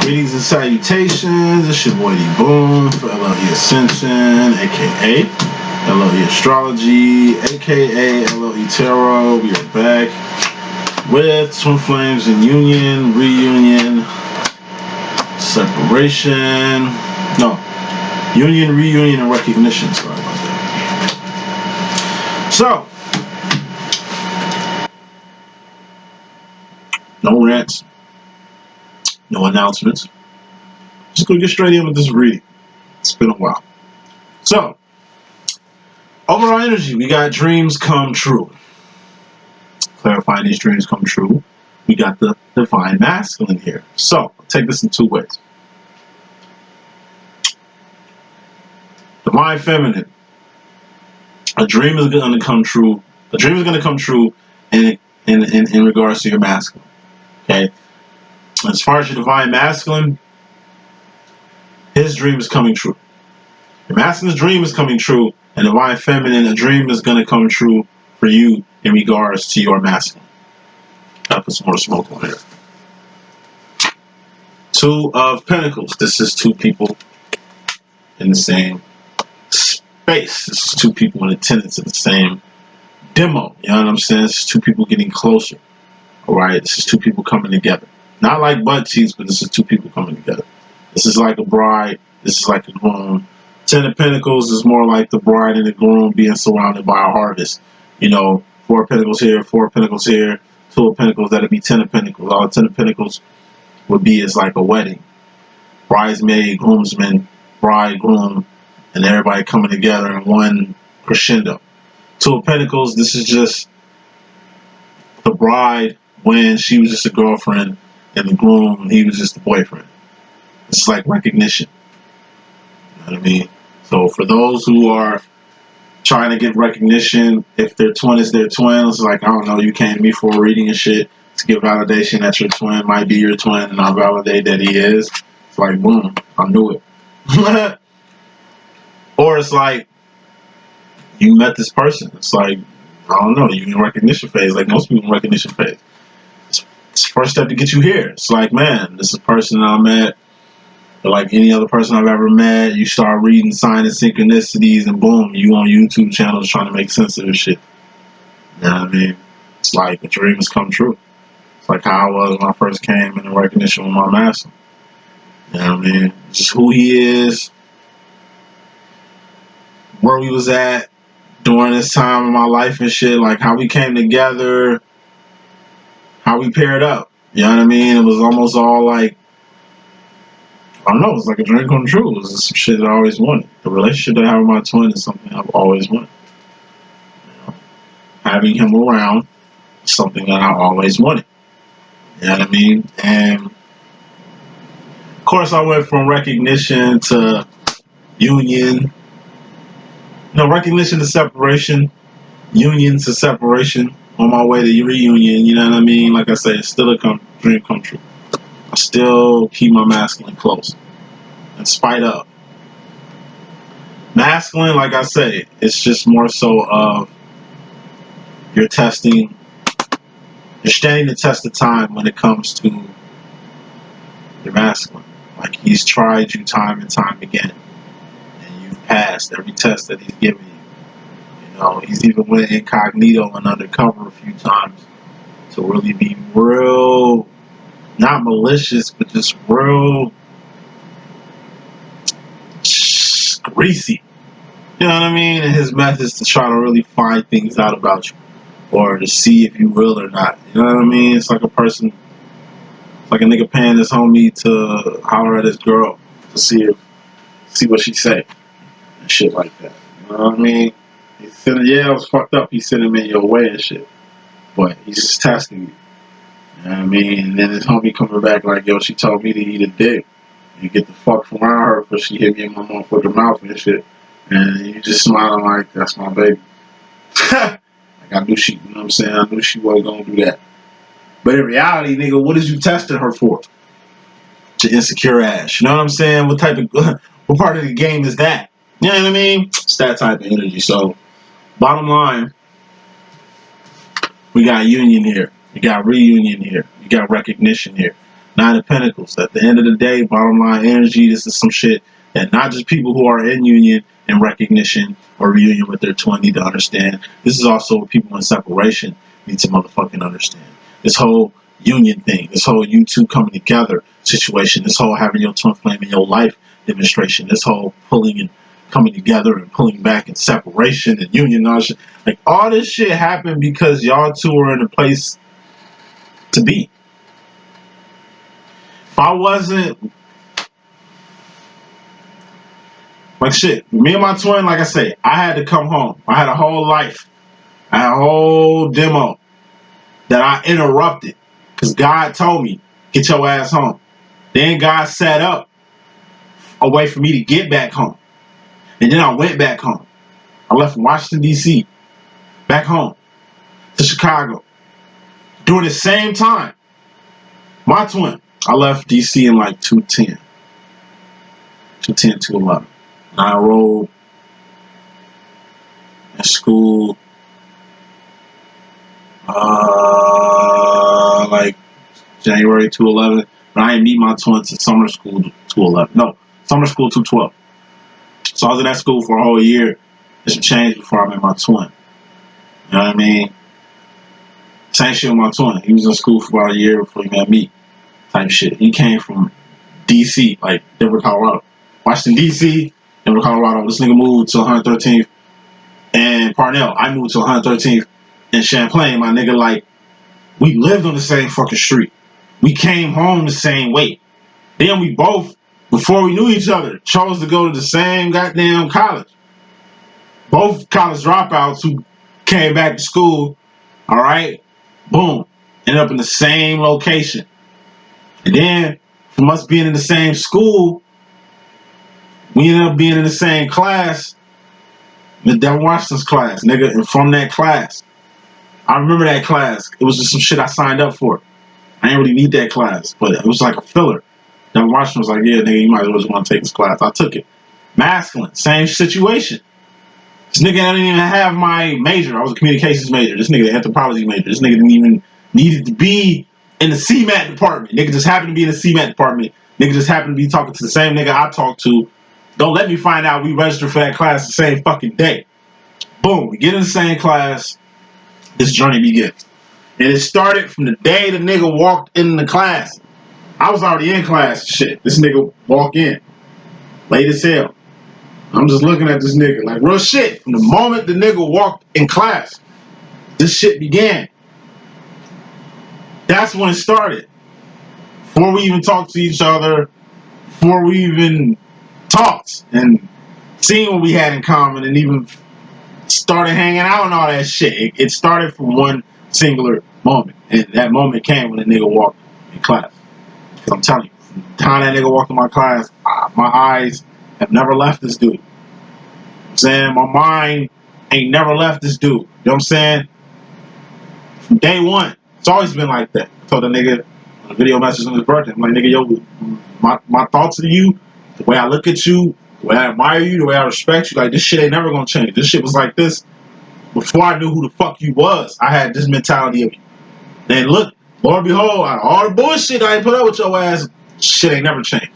Greetings and salutations. It's your boy D.Boom for LLE.Ascension, aka LLE Astrology, aka LLE Tarot. We are back with Twin Flames in union, reunion, separation. No, union, reunion, and recognition. Sorry about that. So, no rants, no announcements. Just gonna get straight in with this reading. It's been a while. So, overall energy, we got dreams come true. Clarifying these dreams come true. We got the divine masculine here. So, I'll take this in two ways. Divine feminine. A dream is going to come true. A dream is going to come true in regards to your masculine. Okay? As far as your divine masculine, his dream is coming true. Your masculine's dream is coming true, and divine feminine, a dream is going to come true for you in regards to your masculine. I'll put some more smoke on here. Two of Pentacles. This is two people in the same space. This is two people in attendance at the same demo. You know what I'm saying? This is two people getting closer. Alright? This is two people coming together. Not like butt cheeks, but this is two people coming together. This is like a bride. This is like a groom. Ten of Pentacles is more like the bride and the groom being surrounded by a harvest. You know, Four of Pentacles here, Four of Pentacles here, Two of Pentacles, that'd be Ten of Pentacles. All 10 of Pentacles would be as like a wedding. Bridesmaid, groomsman, bride, groom, and everybody coming together in one crescendo. Two of Pentacles, this is just the bride when she was just a girlfriend, and the groom, he was just the boyfriend. It's like recognition. You know what I mean? So for those who are trying to get recognition, if their twin is their twin, it's like, I don't know, you came to me for a reading and shit to get validation that your twin might be your twin, and I'll validate that he is. It's like, boom, I knew it. Or it's like, you met this person. It's like, I don't know, you in recognition phase, like most people in recognition phase. It's the first step to get you here. It's like, man, this is a person that I met. But like any other person I've ever met, you start reading signs and synchronicities, and boom, you on YouTube channels trying to make sense of this shit. You know what I mean? It's like a dream has come true. It's like how I was when I first came in recognition with my master. You know what I mean? Just who he is, where we was at during this time of my life and shit, like how we came together, how we paired up. You know what I mean? It was almost all like, I don't know, it was like a dream come true. It was some shit that I always wanted. The relationship that I have with my twin is something I've always wanted. You know, having him around is something that I always wanted. You know what I mean? And of course I went from recognition to union. No, recognition to separation, union to separation, on my way to reunion. You know what I mean? Like I say, it's still a dream come true. I still keep my masculine close, in spite of. Masculine, like I say, it's just more so of you're testing, you're standing the test of time when it comes to your masculine. Like he's tried you time and time again, and you've passed every test that he's given you. You know, he's even went incognito and undercover a few times to really be real, not malicious, but just real greasy. You know what I mean? And his methods to try to really find things out about you, or to see if you will or not. You know what I mean? It's like a person, like a nigga paying his homie to holler at his girl to see what she say and shit like that. You know what I mean? He said, yeah, I was fucked up. He sent him in your way and shit, but he's just testing you. You know what I mean? And then his homie coming back like, yo, she told me to eat a dick. You get the fuck from around her before she hit me in my motherfucking mouth and shit. And you just smiling like, that's my baby. Like I knew she, you know what I'm saying? I knew she wasn't gonna do that. But in reality, nigga, what is you testing her for? To insecure ass. You know what I'm saying? What part of the game is that? You know what I mean? It's that type of energy. So, bottom line, we got union here. We got reunion here. We got recognition here. Nine of Pentacles. At the end of the day, bottom line energy, this is some shit that not just people who are in union and recognition or reunion with their twin need to understand. This is also what people in separation need to motherfucking understand. This whole union thing, this whole you two coming together situation, this whole having your twin flame in your life demonstration, this whole pulling and coming together and pulling back and separation and union and all shit. Like, all this shit happened because y'all two are in a place to be. If I wasn't, like, shit, me and my twin, like I say, I had to come home. I had a whole life. I had a whole demo that I interrupted because God told me, get your ass home. Then God set up a way for me to get back home. And then I went back home. I left from Washington, D.C., back home to Chicago. During the same time, my twin, I left D.C. in like 210, 211. And I enrolled in school like January 211. But I didn't meet my twin to summer school 211. No, summer school 212. So I was in that school for a whole year. There's some change before I met my twin. You know what I mean? Same shit with my twin. He was in school for about a year before he met me. Type shit. He came from DC, like Denver, Colorado. Washington, DC, Denver, Colorado. This nigga moved to 113th and Parnell. I moved to 113th and Champlain. My nigga, like, we lived on the same fucking street. We came home the same way. Then we both, before we knew each other, chose to go to the same goddamn college. Both college dropouts who came back to school, all right, boom, ended up in the same location. And then, from us being in the same school, we ended up being in the same class, Miss Devin Washington's class, nigga. And from that class, I remember that class. It was just some shit I signed up for. I didn't really need that class, but it was like a filler. Devin Washington was like, yeah, nigga, you might as well just want to take this class. I took it. Masculine, same situation. This nigga didn't even have my major. I was a communications major. This nigga, the anthropology major. This nigga didn't even needed to be in the CMAT department. Nigga just happened to be in the CMAT department. Nigga just happened to be talking to the same nigga I talked to. Don't let me find out we registered for that class the same fucking day. Boom, we get in the same class. This journey begins. And it started from the day the nigga walked in the class. I was already in class and shit. This nigga walk in. Late as hell. I'm just looking at this nigga. Like, real shit. From the moment the nigga walked in class, this shit began. That's when it started. Before we even talked to each other, before we even talked and seen what we had in common and even started hanging out and all that shit. It started from one singular moment. And that moment came when the nigga walked in class. Because I'm telling you, from the time that nigga walked in my class, my eyes have never left this dude. You know what I'm saying? My mind ain't never left this dude. You know what I'm saying? From day one. It's always been like that. I told the nigga on a video message on his birthday, I'm like, nigga, yo, my thoughts of you, the way I look at you, the way I admire you, the way I respect you, like, this shit ain't never gonna change. This shit was like this before I knew who the fuck you was. I had this mentality of you. And look, Lord behold, out of all the bullshit I ain't put up with your ass, shit ain't never changed.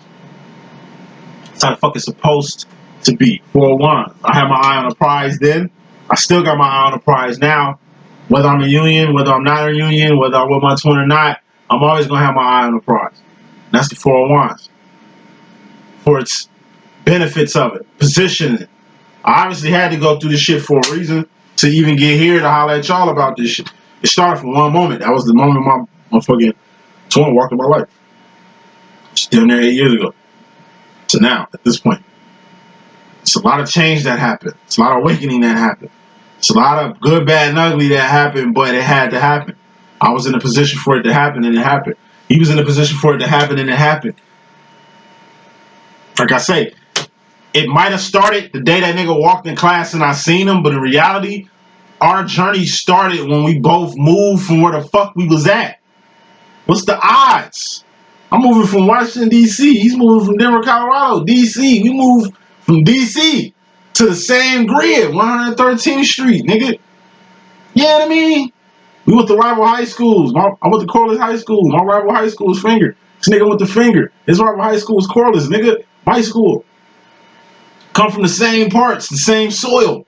That's how the fuck it's supposed to be. 401. I had my eye on the prize then. I still got my eye on the prize now. Whether I'm in union, whether I'm not in union, whether I'm with my twin or not, I'm always gonna have my eye on the prize. And that's the 401s. For its benefits of it, positioning it. I obviously had to go through this shit for a reason to even get here to holler at y'all about this shit. It started from one moment. That was the moment my fucking twin walked in my life. She's down there 8 years ago. So now, at this point, it's a lot of change that happened. It's a lot of awakening that happened. It's a lot of good, bad, and ugly that happened, but it had to happen. I was in a position for it to happen, and it happened. He was in a position for it to happen, and it happened. Like I say, it might have started the day that nigga walked in class and I seen him, but in reality, our journey started when we both moved from where the fuck we was at. What's the odds? I'm moving from Washington, D.C. He's moving from Denver, Colorado, D.C. We moved from D.C. to the same grid, 113th Street, nigga. You know what I mean? We went to rival high schools. I went to Corliss High School. My rival high school is Finger. This nigga went to Finger. His rival high school is Corliss, nigga. My school. Come from the same parts, the same soil.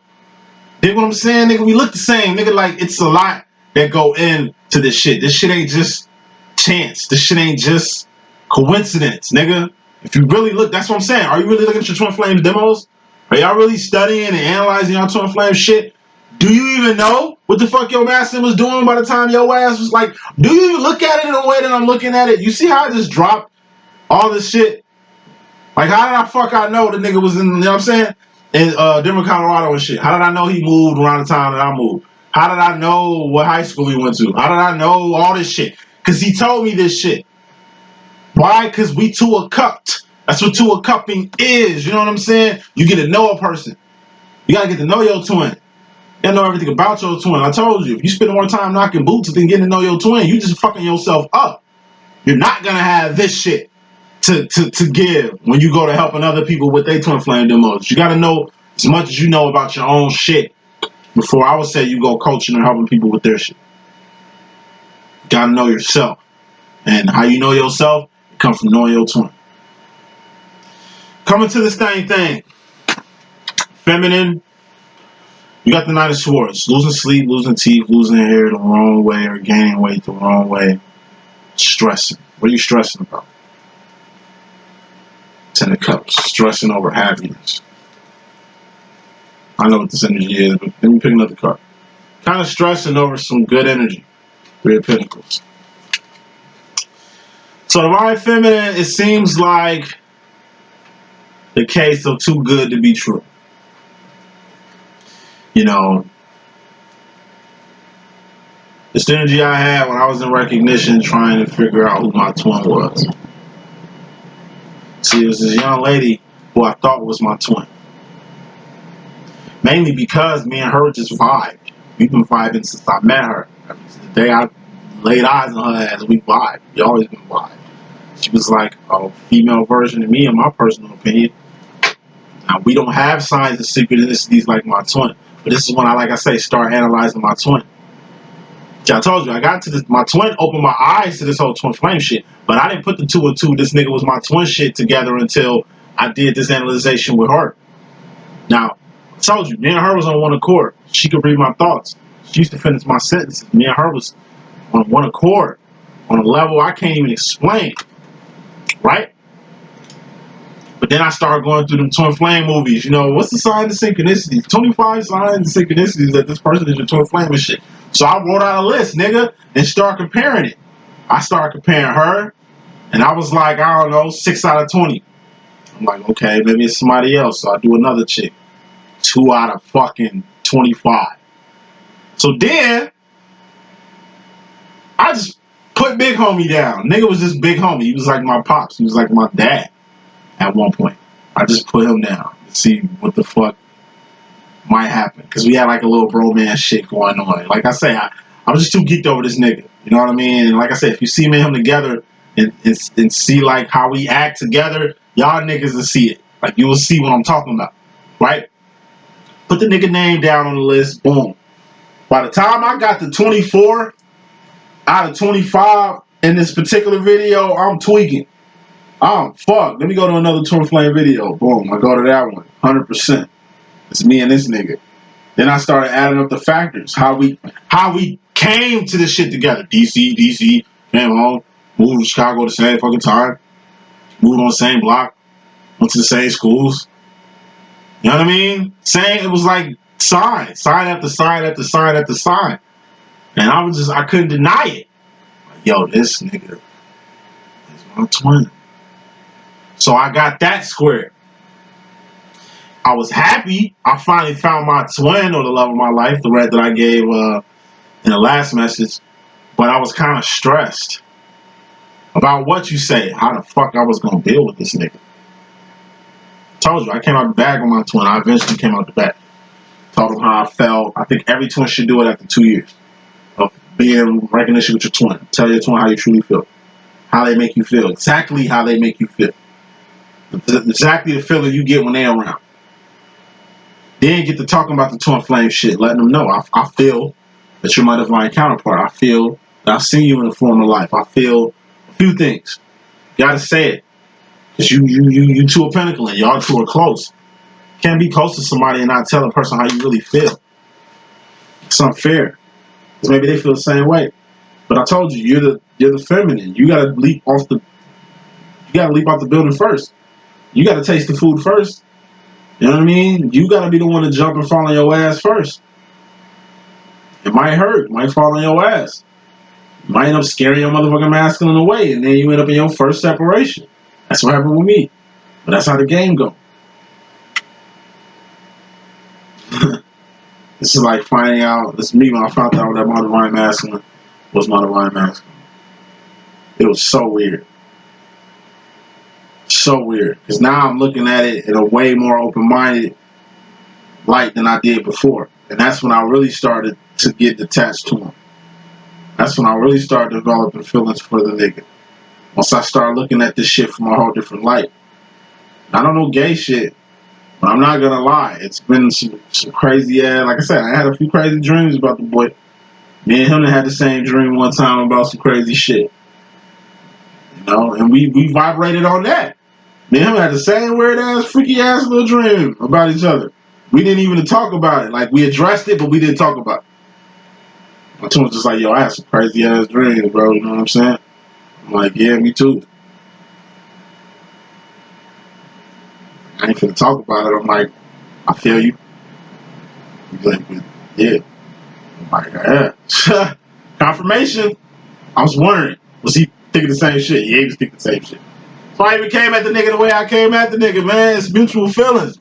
Dig what I'm saying, nigga? We look the same, nigga. Like, it's a lot that go into this shit. This shit ain't just chance. This shit ain't just coincidence, nigga. If you really look, that's what I'm saying. Are you really looking at your Twin Flames demos? Are y'all really studying and analyzing y'all Twin Flames shit? Do you even know what the fuck your master was doing by the time your ass was like, do you even look at it in the way that I'm looking at it? You see how I just dropped all this shit? Like, how did I know the nigga was in, you know what I'm saying? In Denver, Colorado and shit. How did I know he moved around the time that I moved? How did I know what high school he went to? How did I know all this shit? Because he told me this shit. Why? Because we two-a-cupped. That's what two-a-cupping is. You know what I'm saying? You get to know a person. You got to get to know your twin. You got to know everything about your twin. I told you, if you spend more time knocking boots than getting to know your twin, you just fucking yourself up. You're not going to have this shit to give when you go to helping other people with their twin flame demos. You got to know as much as you know about your own shit before I would say you go coaching or helping people with their shit. You got to know yourself. And how you know yourself, it comes from knowing your twin. Coming to this thing. Feminine. You got the Knight of Swords. Losing sleep, losing teeth, losing hair the wrong way, or gaining weight the wrong way. Stressing. What are you stressing about? Ten of Cups. Stressing over happiness. I know what this energy is, but let me pick another card. Kind of stressing over some good energy. Three of Pentacles. So Divine Feminine, it seems like the case of too good to be true. You know, it's the energy I had when I was in recognition trying to figure out who my twin was. See, it was this young lady who I thought was my twin. Mainly because me and her just vibed. We've been vibing since I met her. I mean, since the day I laid eyes on her ass, we vibed. We always been vibed. She was like a female version of me, in my personal opinion. Now, we don't have signs of synchronicities like my twin. But this is when like I say, start analyzing my twin. See, I told you, I got to this, my twin opened my eyes to this whole twin flame shit. But I didn't put the two and two, this nigga was my twin shit together until I did this analyzation with her. Now, I told you, me and her was on one accord. She could read my thoughts. She used to finish my sentences. Me and her was on one accord, on a level I can't even explain, right? But then I started going through them twin flame movies. You know, what's the sign of synchronicities? 25 signs of synchronicities that this person is your twin flame and shit. So I wrote out a list, nigga, and started comparing it. I started comparing her, and I was like, I don't know, 6 out of 20. I'm like, okay, maybe it's somebody else. So I do another chick. 2 out of fucking 25. So then, I just put Big Homie down. Nigga was just Big Homie. He was like my pops. He was like my dad at one point. I just put him down to see what the fuck might happen. Because we had like a little bromance shit going on. Like I say, I'm just too geeked over this nigga. You know what I mean? And like I said, if you see me and him together and see like how we act together, y'all niggas will see it. Like you will see what I'm talking about. Right? Put the nigga name down on the list. Boom. By the time I got to 24 out of 25 in this particular video, I'm tweaking. Fuck. Let me go to another twin flame video. Boom. I go to that one. 100%. It's me and this nigga. Then I started adding up the factors. How we came to this shit together. DC, came home, moved to Chicago the same fucking time, moved on the same block, went to the same schools. You know what I mean? It was like sign after sign after sign after sign. And I couldn't deny it. Like, yo, this nigga is my twin. So I got that square. I was happy. I finally found my twin, or the love of my life, the red that I gave in the last message. But I was kind of stressed about what you say. How the fuck I was going to deal with this nigga. Told you, I came out the bag on my twin. I eventually came out the bag. Told him how I felt. I think every twin should do it after 2 years of being in recognition with your twin. Tell your twin how you truly feel. How they make you feel. Exactly how they make you feel. Exactly the feeling you get when they're around. Then get to talking about the twin flame shit. Letting them know I feel that you're my divine counterpart. I feel that I've seen you in a form of life. I feel a few things. You gotta say it. Because you two are pinnacle and y'all two are close. Can't be close to somebody and not tell a person how you really feel. It's unfair. Because maybe they feel the same way. But I told you, you're the feminine. You gotta leap off the building first. You gotta taste the food first. You know what I mean? You gotta be the one to jump and fall on your ass first. It might hurt, it might fall on your ass. You might end up scaring your motherfucking masculine away, and then you end up in your first separation. That's what happened with me. But that's how the game goes. This is like finding out, this is me when I found out that my divine masculine was my divine masculine. It was so weird. So weird. Because now I'm looking at it in a way more open-minded light than I did before. And that's when I really started to get detached to him. That's when I really started developing feelings for the nigga. Once I started looking at this shit from a whole different light. I don't know gay shit, but I'm not gonna lie. It's been some crazy ass, like I said, I had a few crazy dreams about the boy. Me and him had the same dream one time about some crazy shit. You know, and we vibrated on that. Me and him had the same weird ass, freaky ass little dream about each other. We didn't even talk about it. Like, we addressed it, but we didn't talk about it. My twin was just like, yo, I had some crazy ass dreams, bro. You know what I'm saying? I'm like, yeah, me too. I ain't finna talk about it. I'm like, I feel you. He's like, yeah. I'm like, yeah. Confirmation. I was wondering, was he thinking the same shit? Yeah, he was thinking the same shit. So I even came at the nigga the way I came at the nigga, man. It's mutual feelings.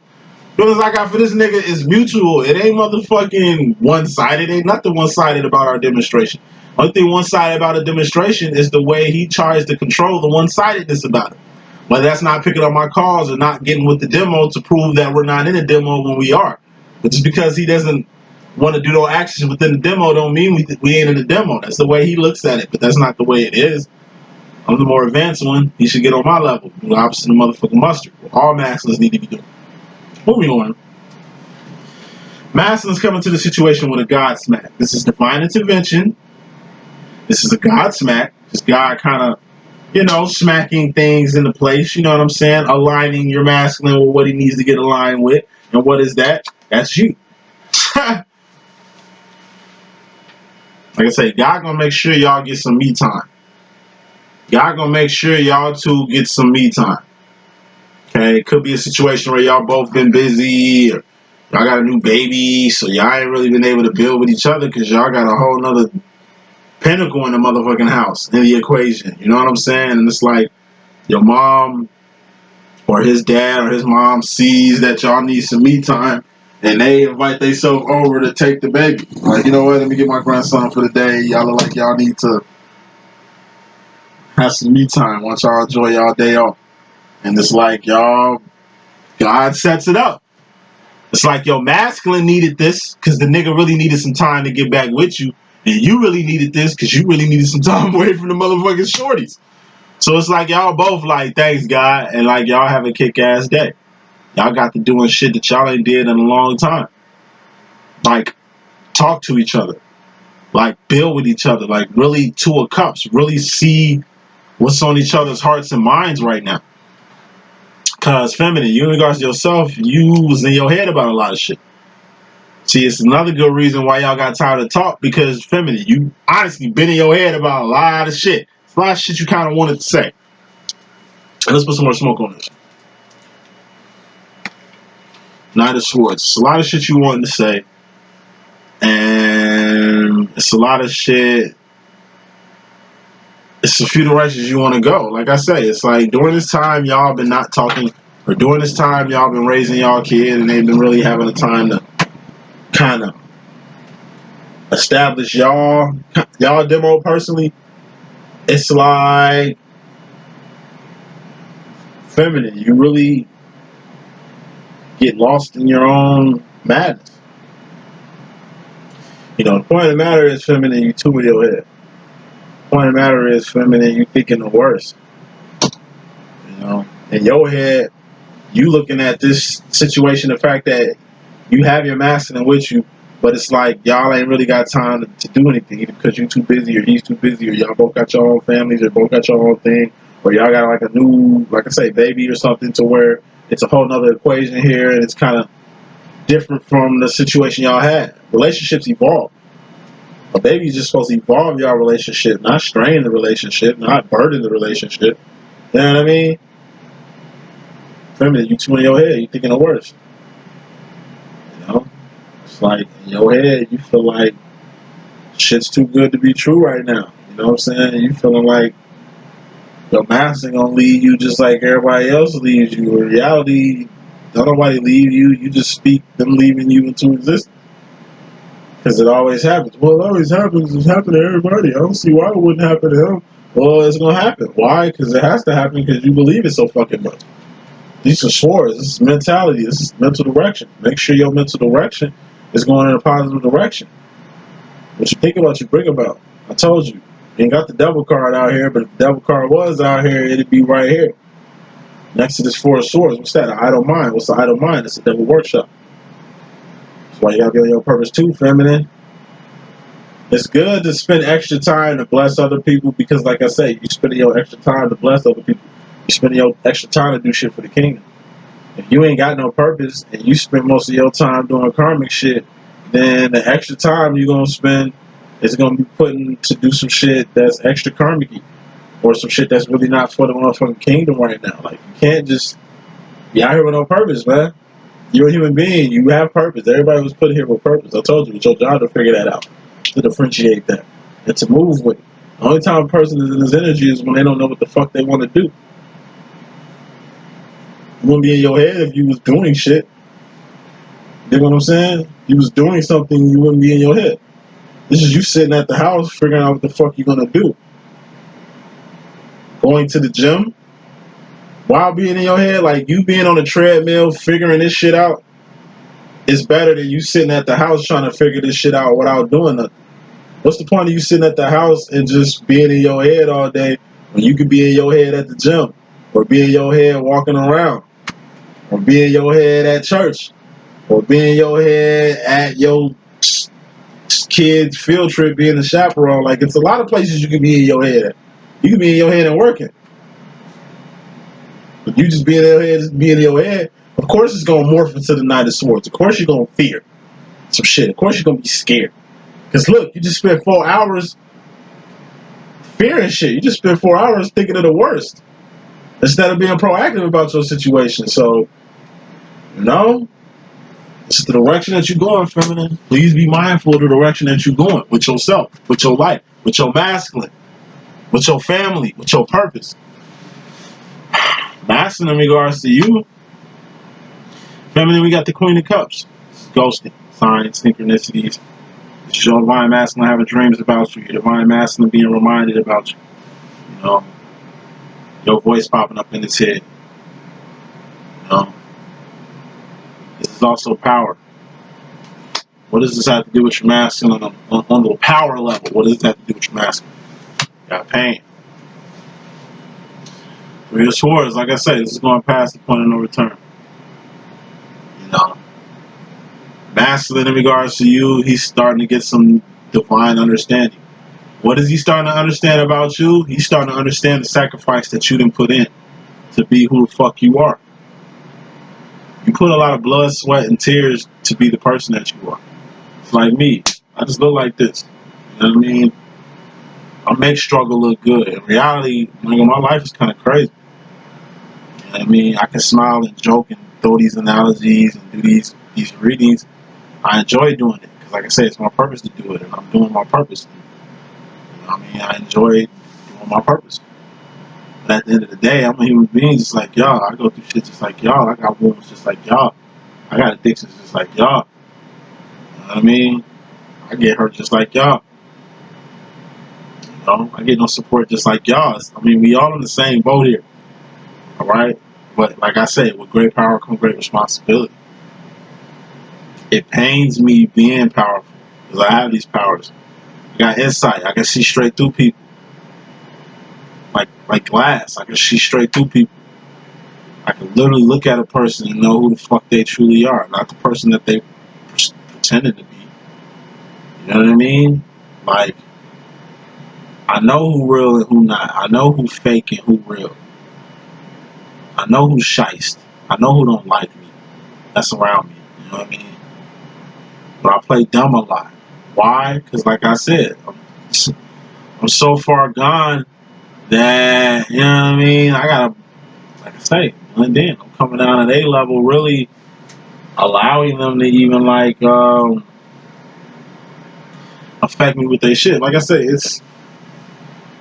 Feelings I got for this nigga is mutual. It ain't motherfucking one-sided. It ain't nothing one-sided about our demonstration. Only thing one-sided about a demonstration is the way he tries to control the one-sidedness about it. Whether that's not picking up my calls or not getting with the demo to prove that we're not in a demo when we are. But just because he doesn't want to do no actions within the demo don't mean we ain't in the demo. That's the way he looks at it, but that's not the way it is. I'm the more advanced one. He should get on my level. The opposite of motherfucking mustard. All masculines need to be doing. Moving on. Masculines come into the situation with a God smack. This is divine intervention. This is a God smack. This God kind of, you know, smacking things into place. You know what I'm saying? Aligning your masculine with what he needs to get aligned with. And what is that? That's you. Like I say, God gonna make sure y'all get some me time. God gonna make sure y'all two get some me time. Okay, it could be a situation where y'all both been busy, or y'all got a new baby, so y'all ain't really been able to build with each other because y'all got a whole nother pinnacle in the motherfucking house in the equation. You know what I'm saying? And it's like your mom or his dad or his mom sees that y'all need some me time, and they invite themselves over to take the baby. Like, you know what? Let me get my grandson for the day. Y'all look like y'all need to have some me time. Want y'all enjoy y'all day off. And it's like, y'all, God sets it up. It's like your masculine needed this because the nigga really needed some time to get back with you. And you really needed this because you really needed some time away from the motherfucking shorties. So it's like y'all both like, thanks, God. And like, y'all have a kick-ass day. Y'all got to doing shit that y'all ain't did in a long time. Like, talk to each other. Like, build with each other. Like, really two of cups. Really see what's on each other's hearts and minds right now. Because feminine, you in regards to yourself, you was in your head about a lot of shit. See, it's another good reason why y'all got time to talk, because feminine, you honestly been in your head about a lot of shit. It's a lot of shit you kind of wanted to say. And let's put some more smoke on this. Knight of Swords. It's a lot of shit you wanted to say. And it's a lot of shit. It's a few directions you want to go. Like I say, it's like during this time y'all been not talking, or during this time y'all been raising y'all kid and they've been really having the time to kind of establish y'all demo personally. It's like feminine, you really get lost in your own madness. You know, the point of the matter is, feminine, you two in your head. The point of the matter is, feminine, you thinking the worst. You know, in your head, you looking at this situation, the fact that you have your masculine with you, But it's like y'all ain't really got time to do anything, either because you too busy or he's too busy, or y'all both got your own families or both got your own thing, or y'all got like a new, like I say, baby or something, to where it's a whole nother equation here, and it's kind of different from the situation y'all had. Relationships evolve. A baby is just supposed to evolve y'all relationship, not strain the relationship, not burden the relationship. You know what I mean? Feminine, you too in your head, you thinking the worst. You know? It's like in your head, you feel like shit's too good to be true right now. You know what I'm saying? You feeling like your master gonna leave you just like everybody else leaves you. In reality, don't nobody leave you. You just speak them leaving you into existence. Because it always happens. Well, it always happens. It's happened to everybody. I don't see why it wouldn't happen to him. Well, it's gonna happen. Why? Because it has to happen because you believe it so fucking much. These are swords. This is mentality. This is mental direction. Make sure your mental direction is going in a positive direction. What you think about, you bring about. I told you. You ain't got the devil card out here, but if the devil card was out here, it'd be right here. Next to this four of swords. What's that? An idle mind. What's the idle mind? It's a devil workshop. That's why you gotta be on your purpose too, feminine. It's good to spend extra time to bless other people because, like I say, you spending your extra time to bless other people. You spending your extra time to do shit for the kingdom. If you ain't got no purpose and you spend most of your time doing karmic shit, then the extra time you're gonna spend is gonna be putting to do some shit that's extra karmic-y, or some shit that's really not for the motherfucking kingdom right now. Like, you can't just be out here with no purpose, man. You're a human being. You have purpose. Everybody was put here with purpose. I told you, it's your job to figure that out, to differentiate that, and to move with it. The only time a person is in this energy is when they don't know what the fuck they want to do. You wouldn't be in your head if you was doing shit. You know what I'm saying? If you was doing something, you wouldn't be in your head. This is you sitting at the house figuring out what the fuck you're gonna do. Going to the gym while being in your head, like you being on a treadmill figuring this shit out, is better than you sitting at the house trying to figure this shit out without doing nothing. What's the point of you sitting at the house and just being in your head all day when you could be in your head at the gym, or be in your head walking around, or be in your head at church, or be in your head at your kids' field trip being a chaperone? Like, it's a lot of places you can be in your head at. You can be in your head and working. But you just being in your head, of course it's going to morph into the Knight of Swords. Of course you're going to fear some shit. Of course you're going to be scared. Because look, you just spent 4 hours fearing shit. You just spent 4 hours thinking of the worst instead of being proactive about your situation. So, you know, it's the direction that you're going, feminine. Please be mindful of the direction that you're going with yourself, with your life, with your masculine, with your family, with your purpose. Masculine in regards to you, feminine, we got the Queen of Cups. Ghosting, signs, synchronicities. This is your divine masculine having dreams about you. Your divine masculine being reminded about you. You know, your voice popping up in his head. You know, this is also power. What does this have to do with your masculine on the power level? What does that have to do with your masculine? You got pain. Three of Swords, like I said, this is going past the point of no return. You know, masculine in regards to you, he's starting to get some divine understanding. What is he starting to understand about you? He's starting to understand the sacrifice that you didn't put in to be who the fuck you are. You put a lot of blood, sweat, and tears to be the person that you are. It's like me. I just look like this. You know what I mean? I make struggle look good. In reality, my life is kind of crazy. You know what I mean? I can smile and joke and throw these analogies and do these readings. I enjoy doing it because, like I say, it's my purpose to do it, and I'm doing my purpose. You know what I mean? I enjoy doing my purpose. But at the end of the day, I'm a human being just like y'all. I go through shit just like y'all. I got wounds just like y'all. I got addictions just like y'all. You know what I mean? I get hurt just like y'all. You know, I get no support just like y'all. I mean, we all in the same boat here. All right? But like I say, with great power comes great responsibility. It pains me being powerful because I have these powers. I got insight. I can see straight through people. Like glass. I can see straight through people. I can literally look at a person and know who the fuck they truly are, not the person that they pretended to be. You know what I mean? Like, I know who real and who not. I know who fake and who real. I know who's shiced. I know who don't like me. That's around me. You know what I mean? But I play dumb a lot. Why? Because like I said, I'm so far gone that, you know what I mean? I gotta, like I say, blend in. I'm coming down at A level, really allowing them to even like affect me with their shit. Like I say, it's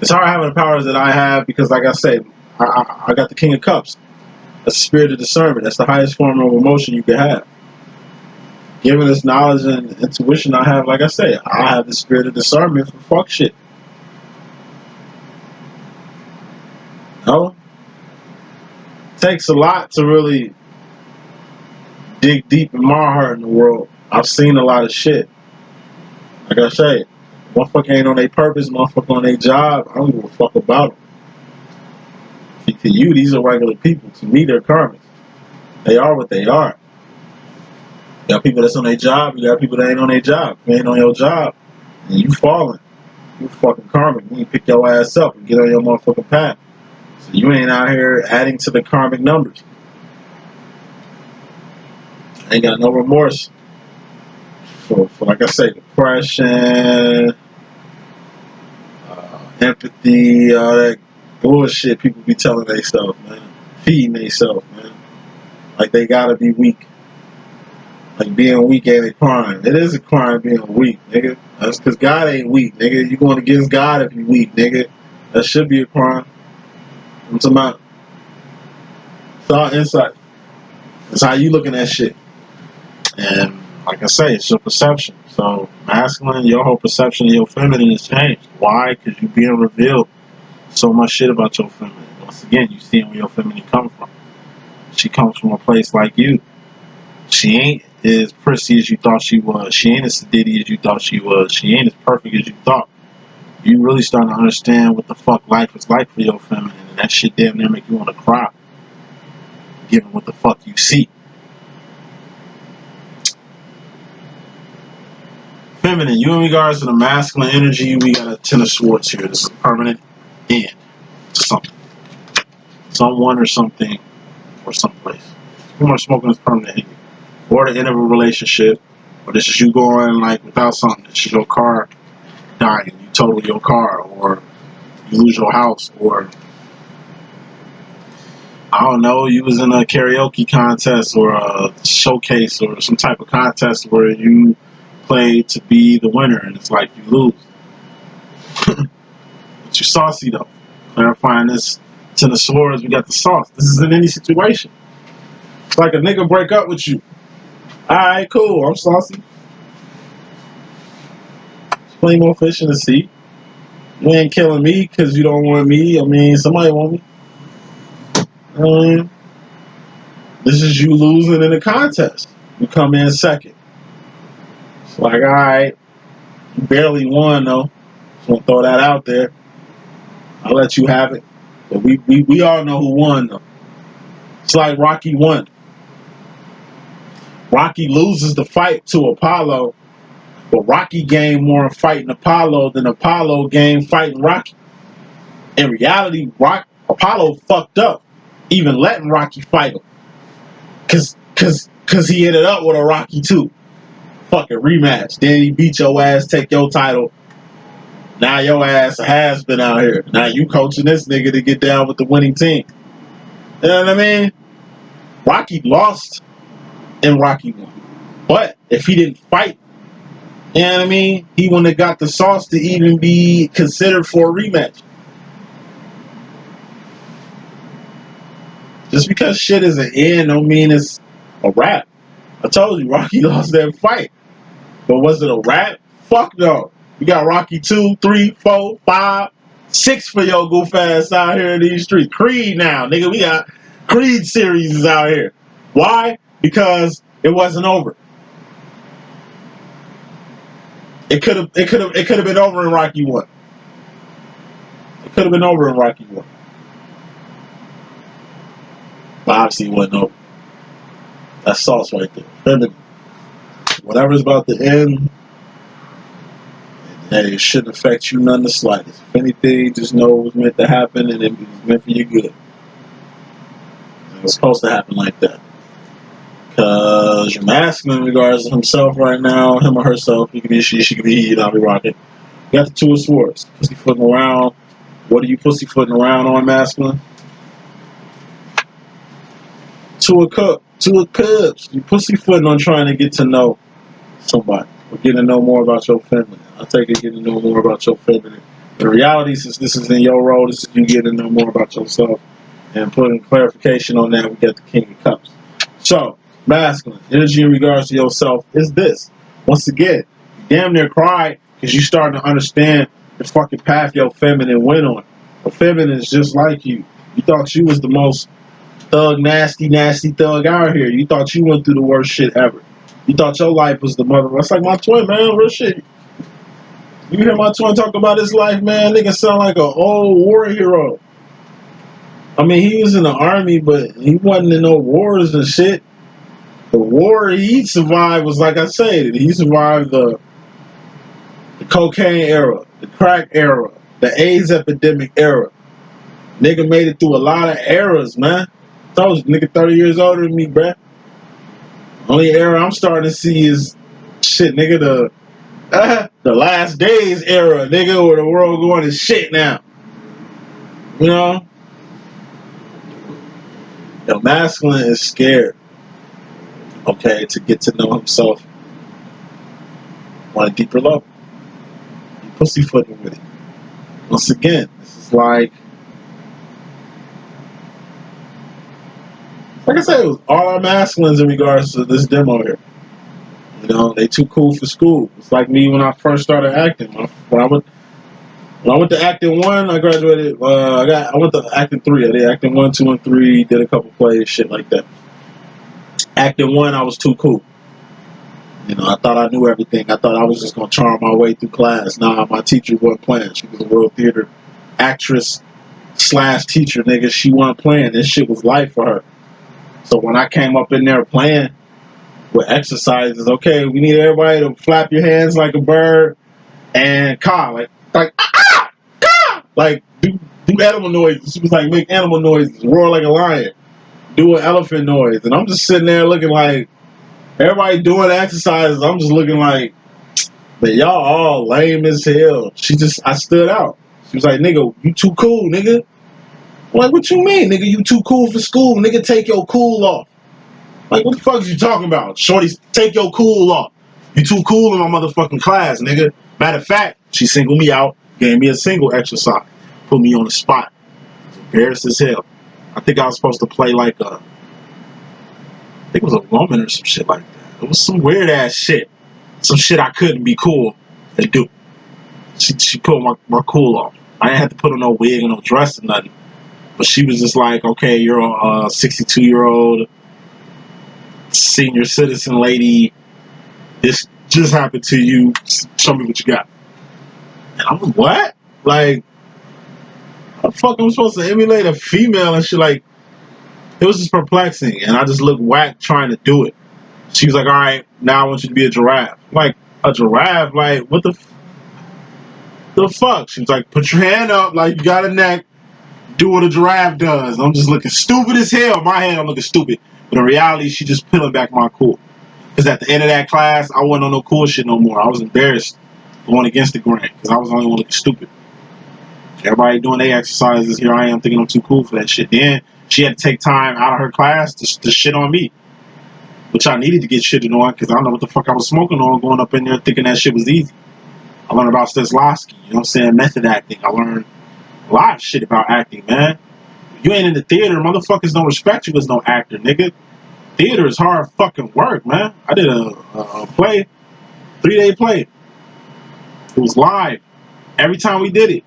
hard having the powers that I have because, like I say, I got the King of Cups. That's the spirit of discernment. That's the highest form of emotion you can have. Given this knowledge and intuition I have, like I say, I have the spirit of discernment for fuck shit. No? It takes a lot to really dig deep in my heart in the world. I've seen a lot of shit. Like I say, motherfucker ain't on their purpose, motherfucker on their job. I don't give a fuck about them. To you, these are regular people. To me, they're karmics. They are what they are. You got people that's on their job, you got people that ain't on their job. If you ain't on your job, and you falling. You fucking karmic. You need to pick your ass up and get on your motherfucking path. So you ain't out here adding to the karmic numbers. I ain't got no remorse for like I say, depression, empathy, all that bullshit people be telling themselves, man. Feeding themselves, man. Like they gotta be weak. Like being weak ain't a crime. It is a crime being weak, nigga. That's because God ain't weak, nigga. You going against God if you weak, nigga. That should be a crime. I'm talking about, it's all insight. It's how you looking at shit. And like I say, it's your perception. So masculine, your whole perception of your feminine has changed. Why? Because you're being revealed so much shit about your feminine. Once again, you seeing where your feminine comes from. She comes from a place like you. She ain't as prissy as you thought she was. She ain't as sedity as you thought she was. She ain't as perfect as you thought. You really starting to understand what the fuck life is like for your feminine. And that shit damn near make you want to cry. Given what the fuck you see. Feminine, you in regards to the masculine energy, we got a Ten of Swords here. This is a permanent end to something. Someone or something or someplace. Too much smoking is permanent here. Or the end of a relationship. Or this is you going like without something. This is your car dying. You total your car. Or you lose your house. Or I don't know, you was in a karaoke contest or a showcase or some type of contest where you played to be the winner and it's like you lose. But you're saucy though. Clarifying this Ten of Swords, we got the sauce. This is in any situation. It's like a nigga break up with you. Alright, cool, I'm saucy. Plenty more fish in the sea. You ain't killing me because you don't want me. I mean, somebody want me. This is you losing in the contest. You come in second. It's like, alright, you barely won though. Just want to throw that out there. I'll let you have it. But we all know who won though. It's like Rocky won. Rocky loses the fight to Apollo, but Rocky gained more in fighting Apollo than Apollo gained fighting Rocky. In reality, Apollo fucked up, even letting Rocky fight him. Cause he ended up with a Rocky 2. Fucking rematch. Then he beat your ass, take your title. Now your ass has been out here. Now you coaching this nigga to get down with the winning team. You know what I mean? Rocky lost in Rocky 1. But if he didn't fight, you know what I mean? He wouldn't have got the sauce to even be considered for a rematch. Just because shit is an end don't mean it's a wrap. I told you, Rocky lost that fight. But was it a wrap? Fuck no. We got Rocky 2, 3, 4, 5, 6 for your goof ass out here in these streets. Creed now, nigga. We got Creed series out here. Why? Because it wasn't over. It could have been over in Rocky 1. It could have been over in Rocky 1. But obviously it wasn't over. That's sauce right there. Whatever's about to end, Hey, it shouldn't affect you none the slightest. If anything, just know it was meant to happen and it was meant for your good. It was supposed to happen like that. Because your masculine in regards to himself right now, him or herself, he could be she could be he, and I'll be rocking. You got the two of swords. Pussyfooting around. What are you pussyfooting around on, masculine? Two of cups. You pussyfooting on trying to get to know somebody. Or getting to know more about your feminine. I take it getting to know more about your feminine. The reality, since this is in your role, this is you getting to know more about yourself. And putting clarification on that, we got the King of Cups. So, masculine, energy in regards to yourself is this. Once again, you damn near cried because you starting to understand the fucking path your feminine went on. The feminine is just like you. You thought you was the most thug, nasty thug out here. You thought you went through the worst shit ever. You thought your life was the mother. That's like my twin, man. Real shit. You hear my twin talk about his life, man? Nigga sound like an old war hero. I mean, he was in the army, but he wasn't in no wars and shit. The war he survived was, like I said, he survived the cocaine era, the crack era, the AIDS epidemic era. Nigga made it through a lot of eras, man. I was nigga 30 years older than me, bruh. Only era I'm starting to see is shit, nigga, the last days era, nigga, where the world going to shit now. You know? The masculine is scared, okay, to get to know himself on a deeper level. You pussyfooting with it. Once again, this is like I said, it was all our masculines in regards to this demo here. You know, they too cool for school. It's like me when I first started acting. When I went to acting 1, I graduated. I went to acting 3. I did acting 1, 2, and 3. Did a couple plays, shit like that. Acting 1, I was too cool. You know, I thought I knew everything. I thought I was just gonna charm my way through class. Nah, my teacher wasn't playing. She was a world theater actress / teacher, nigga. She wasn't playing. This shit was life for her. So when I came up in there playing with exercises, okay, we need everybody to flap your hands like a bird and caw, like do animal noises. She was like, make animal noises, roar like a lion, do an elephant noise, and I'm just sitting there looking like everybody doing exercises. I'm just looking like, but y'all all lame as hell. I stood out. She was like, nigga, you too cool, nigga. I'm like, what you mean, nigga? You too cool for school, nigga? Take your cool off. Like, what the fuck is you talking about? Shorty, take your cool off. You too cool in my motherfucking class, nigga. Matter of fact, she singled me out, gave me a single exercise, put me on the spot. Embarrassed as hell. I think I was supposed to play like I think it was a woman or some shit like that. It was some weird ass shit. Some shit I couldn't be cool and do. She put my cool off. I didn't have to put on no wig and no dress or nothing. But she was just like, okay, you're a 62-year-old senior citizen lady. This just happened to you. Show me what you got. And I'm like, what? Like, how the fuck am I supposed to emulate a female and shit? Like, it was just perplexing. And I just looked whack trying to do it. She was like, all right, now I want you to be a giraffe. Like, a giraffe? Like, what the fuck? She was like, put your hand up like you got a neck. Do what a giraffe does. I'm just looking stupid as hell. In my head, I'm looking stupid. But in reality, she just peeling back my cool. Because at the end of that class, I wasn't on no cool shit no more. I was embarrassed going against the grain because I was the only one looking stupid. Everybody doing their exercises. Here I am thinking I'm too cool for that shit. Then she had to take time out of her class to shit on me, which I needed to get shitted on because I don't know what the fuck I was smoking on going up in there thinking that shit was easy. I learned about Stanislavski, you know what I'm saying? Method acting. I learned a lot of shit about acting, man. If you ain't in the theater, motherfuckers don't respect you as no actor, nigga. Theater is hard fucking work, man. I did a play, 3-day play. It was live every time we did it.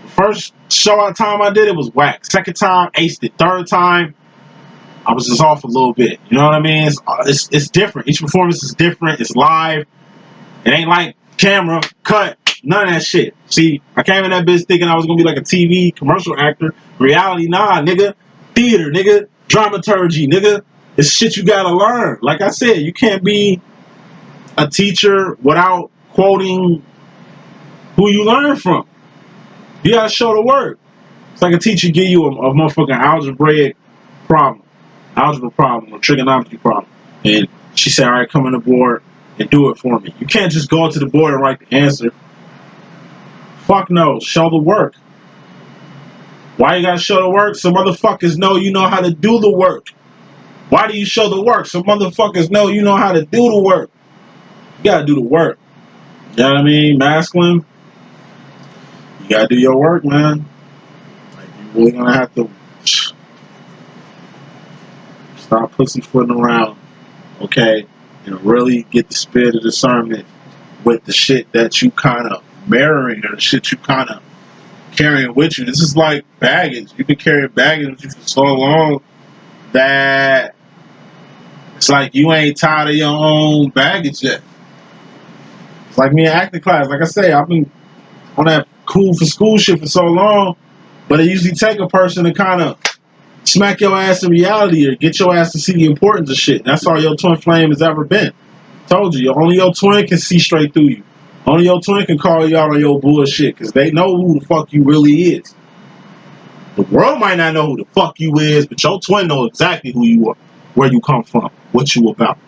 The first show out time I did it was whack. Second time, aced it. Third time, I was just off a little bit. You know what I mean? It's different. Each performance is different. It's live. It ain't like camera, cut, none of that shit. See, I came in that bitch thinking I was gonna be like a TV commercial actor. Reality, nah, nigga. Theater, nigga. Dramaturgy, nigga. It's shit you gotta learn. Like I said, you can't be a teacher without quoting Who you learn from? You gotta show the work. It's like a teacher give you a motherfucking algebra problem, or trigonometry problem, and she said, "All right, come on the board and do it for me." You can't just go to the board and write the answer. Fuck no, show the work. Why you gotta show the work? So motherfuckers know you know how to do the work. Why do you show the work? So motherfuckers know you know how to do the work. You gotta do the work. You know what I mean? Masculine, you gotta do your work, man. Like, you really gonna have to stop pussyfooting around, okay? And really get the spirit of discernment with the shit that you kind of mirroring, or the shit you kind of carrying with you. This is like baggage. You've been carrying baggage with you for so long that it's like you ain't tired of your own baggage yet. It's like me in acting class. Like I say, I've been on that cool for school shit for so long, but it usually take a person to kind of smack your ass in reality or get your ass to see the importance of shit. That's all your twin flame has ever been. Told you, only your twin can see straight through you. Only your twin can call you out on your bullshit, because they know who the fuck you really is. The world might not know who the fuck you is, but your twin know exactly who you are, where you come from, what you about.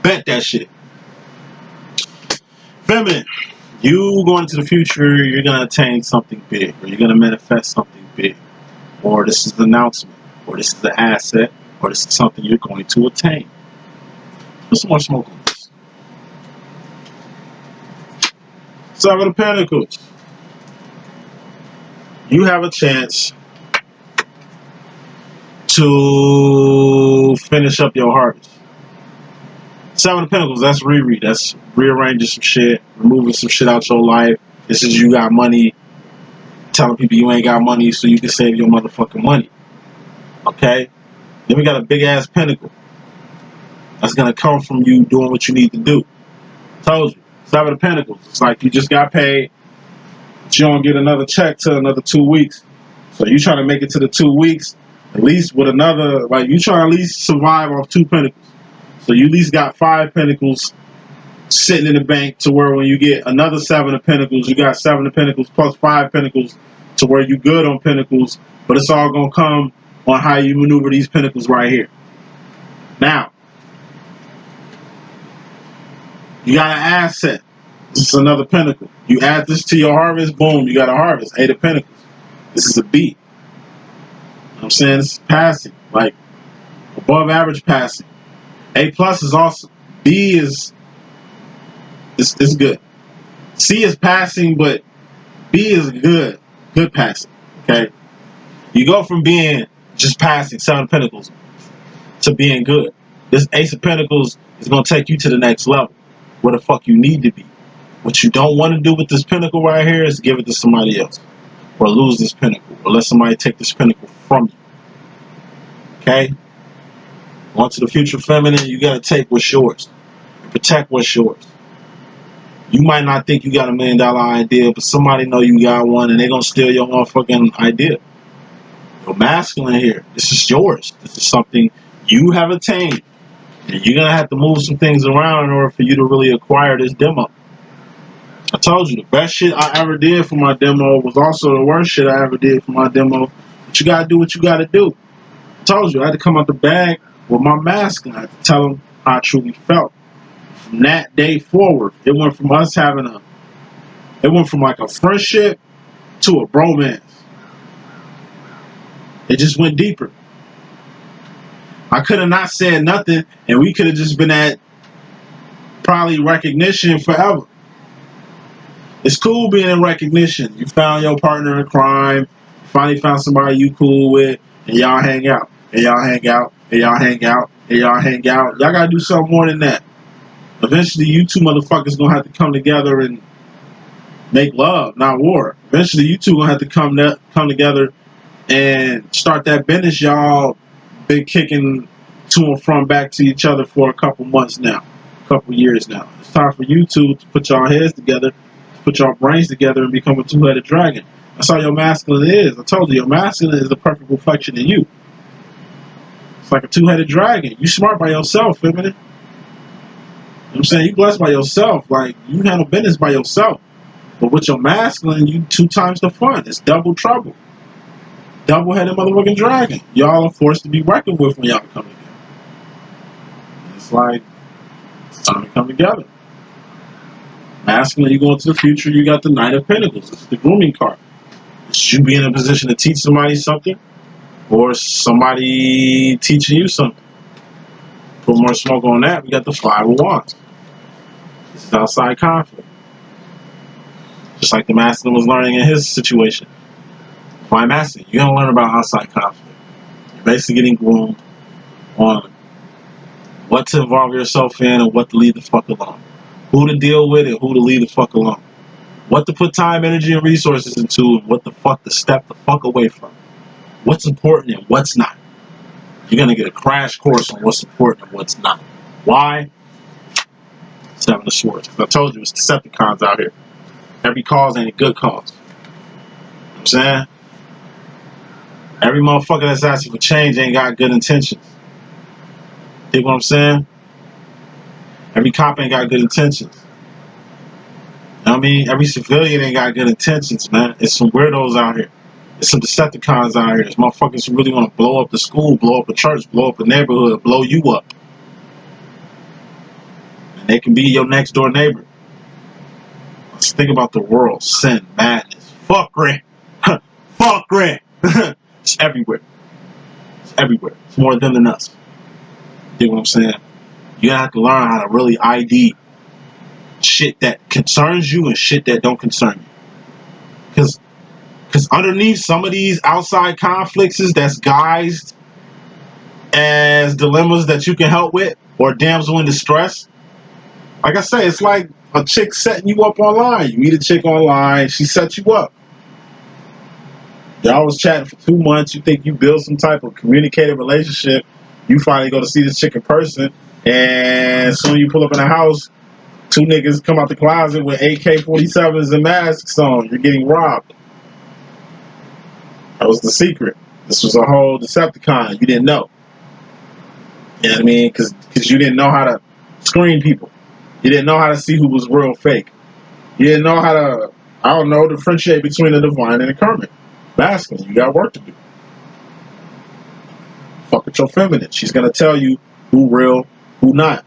Bet that shit. Feminine, you going into the future, you're going to attain something big, or you're going to manifest something big, or this is an announcement, or this is an asset, or this is something you're going to attain. Put some more smoke on this. Seven of Pentacles. You have a chance to finish up your harvest. Seven of Pentacles, that's reread. That's rearranging some shit, removing some shit out your life. This is you got money, telling people you ain't got money so you can save your motherfucking money. Okay? Then we got a big ass pentacle. That's gonna come from you doing what you need to do. Told you. Seven of Pentacles. It's like you just got paid, but you don't get another check till another 2 weeks. So you trying to make it to the 2 weeks, at least with another, like you trying to at least survive off 2 pentacles. So you at least got 5 pentacles sitting in the bank to where when you get another 7 of Pentacles, you got 7 of Pentacles plus 5 Pentacles to where you good on Pentacles, but it's all going to come on how you maneuver these Pentacles right here. Now, you got an asset. This is another Pentacle. You add this to your harvest, boom, you got a harvest. 8 of Pentacles. This is a B. You know what I'm saying? This is passing, like above average passing. A plus is awesome. B is good. C is passing, but B is good passing. Okay, you go from being just passing 7 of Pentacles to being good. This Ace of Pentacles is gonna take you to the next level, where the fuck you need to be. What you don't want to do with this Pentacle right here is give it to somebody else, or lose this Pentacle, or let somebody take this Pentacle from you. Okay, on to the future feminine. You gotta take what's yours and protect what's yours. You might not think you got $1 million idea, but somebody know you got one, and they're gonna steal your motherfucking idea. Your masculine here. This is yours. This is something you have attained, and you're gonna have to move some things around in order for you to really acquire this demo. I told you the best shit I ever did for my demo was also the worst shit I ever did for my demo. But you gotta do what you gotta do. I told you I had to come out the bag with my masculine. I had to tell them how I truly felt. From that day forward, it went from us having it went from like a friendship to a bromance. It just went deeper. I could have not said nothing, and we could have just been at probably recognition forever. It's cool being in recognition. You found your partner in crime, finally found somebody you cool with, and y'all hang out, and y'all hang out, and y'all hang out, and y'all hang out. Y'all gotta do something more than that. Eventually, you two motherfuckers gonna have to come together and make love, not war. Eventually, you two gonna have to come together and start that business y'all been kicking to and from back to each other for a couple months now, a couple years now. It's time for you two to put y'all heads together, to put y'all brains together, and become a two-headed dragon. That's all your masculine is. I told you, your masculine is the perfect reflection of you. It's like a two-headed dragon. You smart by yourself, feminine. I'm saying? You blessed by yourself. Like, you handle business by yourself. But with your masculine, you 2 times the fun. It's double trouble. Double-headed motherfucking dragon. Y'all are forced to be reckoned with when y'all come together. It's like, it's time to come together. Masculine, you go into the future, you got the Knight of Pentacles. It's the grooming card. It's you being in a position to teach somebody something, or somebody teaching you something. Put more smoke on that, we got the Five of Wands. This is outside conflict. Just like the masculine was learning in his situation. Why masculine? You're going to learn about outside conflict. You're basically getting groomed on what to involve yourself in and what to leave the fuck alone. Who to deal with and who to leave the fuck alone. What to put time, energy, and resources into, and what the fuck to step the fuck away from. What's important and what's not. You're going to get a crash course on what's important and what's not. Why? Seven of Swords. I told you, it's Decepticons out here. Every cause ain't a good cause. You know what I'm saying? Every motherfucker that's asking for change ain't got good intentions. You know what I'm saying? Every cop ain't got good intentions. You know what I mean? Every civilian ain't got good intentions, man. It's some weirdos out here. It's some Decepticons out here. There's motherfuckers who really want to blow up the school, blow up the church, blow up the neighborhood, blow you up. And they can be your next door neighbor. Let's think about the world. Sin, madness, fuckery. Fuckery. It's everywhere. It's everywhere. It's more them than us. You know what I'm saying? You have to learn how to really ID shit that concerns you and shit that don't concern you. Because underneath some of these outside conflicts that's guised as dilemmas that you can help with, or damsel in distress. Like I say, it's like a chick setting you up online. You meet a chick online, she sets you up. Y'all was chatting for 2 months. You think you build some type of communicative relationship. You finally go to see this chick in person, and soon you pull up in the house, 2 niggas come out the closet with AK-47s and masks on. You're getting robbed. That was the secret. This was a whole Decepticon. You didn't know. You know what I mean? Because you didn't know how to screen people. You didn't know how to see who was real fake. You didn't know how to, I don't know, differentiate between the divine and the karmic. Masculine, you got work to do. Fuck with your feminine. She's going to tell you who real, who not.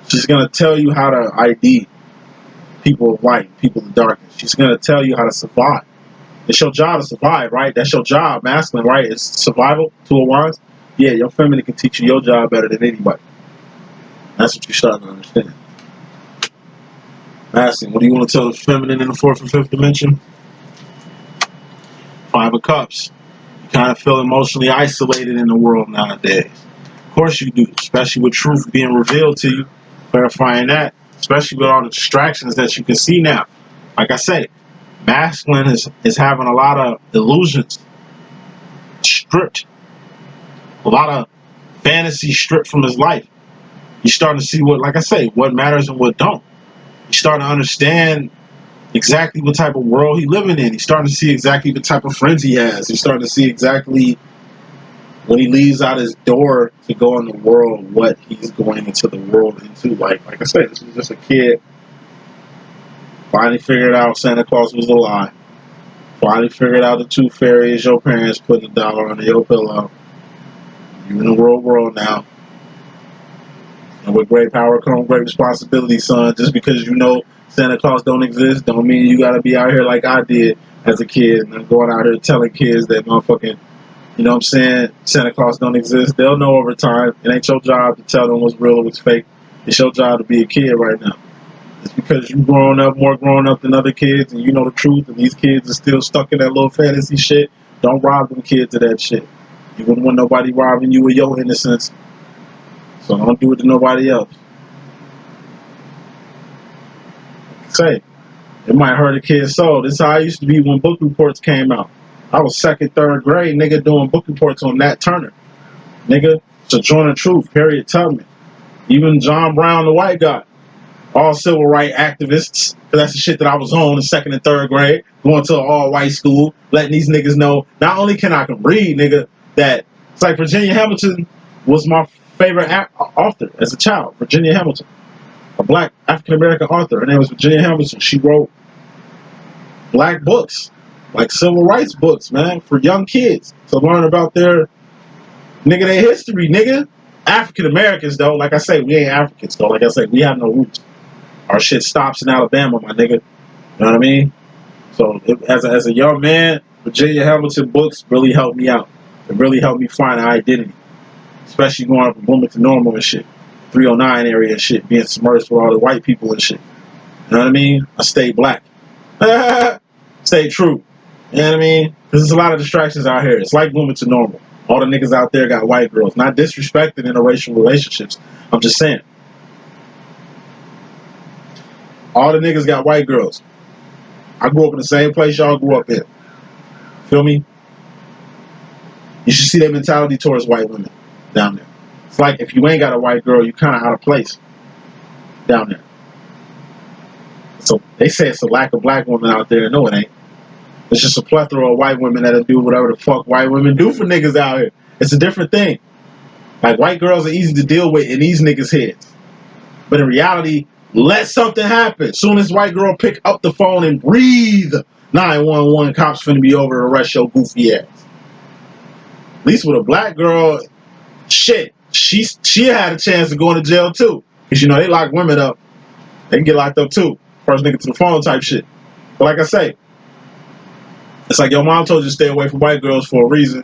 She's going to tell you how to ID people of light, people of darkness. She's going to tell you how to survive. It's your job to survive, right? That's your job, masculine, right? It's survival, 2 of Wands. Yeah, your feminine can teach you your job better than anybody. That's what you're starting to understand. Masculine, what do you want to tell the feminine in the 4th and 5th dimension? 5 of Cups. You kind of feel emotionally isolated in the world nowadays. Of course you do, especially with truth being revealed to you, clarifying that, especially with all the distractions that you can see now. Like I say, masculine is having a lot of illusions stripped, a lot of fantasy stripped from his life. You're starting to see what, like I say, what matters and what don't. You're starting to understand exactly what type of world he's living in. He's starting to see exactly the type of friends he has. He's starting to see exactly when he leaves out his door to go in the world, what he's going into the world into. Like I said, this was just a kid. Finally figured out Santa Claus was a lie. Finally figured out the tooth fairy is your parents putting $1 under your pillow. You're in the real world now. And with great power comes great responsibility, son. Just because you know Santa Claus don't exist, don't mean you gotta be out here like I did as a kid. And I'm going out here telling kids that motherfucking, you know what I'm saying, Santa Claus don't exist. They'll know over time. It ain't your job to tell them what's real or what's fake. It's your job to be a kid right now. It's because you more grown up than other kids, and you know the truth, and these kids are still stuck in that little fantasy shit. Don't rob them kids of that shit. You wouldn't want nobody robbing you of your innocence. So don't do it to nobody else. Say, it might hurt a kid's soul. This is how I used to be when book reports came out. I was 2nd, 3rd grade, nigga, doing book reports on Nat Turner. Nigga, Sojourner Truth, Harriet Tubman. Even John Brown, the white guy. All civil rights activists. Cause that's the shit that I was on in 2nd and 3rd grade. Going to an all-white school. Letting these niggas know, not only can I read, nigga, that it's like Virginia Hamilton was my favorite author as a child. Virginia Hamilton. a black African-American author. Her name was Virginia Hamilton. She wrote black books, like civil rights books, man, for young kids to learn about their history, nigga. African Americans, though, like I say, we ain't Africans, though. Like I say, we have no roots. Our shit stops in Alabama, my nigga. You know what I mean? So, as a young man, Virginia Hamilton books really helped me out. It really helped me find an identity, especially going up from Bloomington Normal and shit, 309 area and shit, being submerged with all the white people and shit. You know what I mean? I stayed black. Stay true. You know what I mean? Because there's a lot of distractions out here. It's like Bloomington Normal. All the niggas out there got white girls. Not disrespecting interracial relationships. I'm just saying. All the niggas got white girls. I grew up in the same place y'all grew up in. Feel me? You should see their mentality towards white women down there. It's like if you ain't got a white girl, you kind of out of place down there. So they say it's a lack of black women out there. No, it ain't. It's just a plethora of white women that'll do whatever the fuck white women do for niggas out here. It's a different thing. Like, white girls are easy to deal with in these niggas' heads. But in reality, let something happen. Soon as white girl pick up the phone and breathe, 911, cops finna be over to arrest your goofy ass. At least with a black girl, shit, she had a chance of going to jail too. Because, you know, they lock women up. They can get locked up too. First nigga to the phone type shit. But like I say, it's like your mom told you to stay away from white girls for a reason.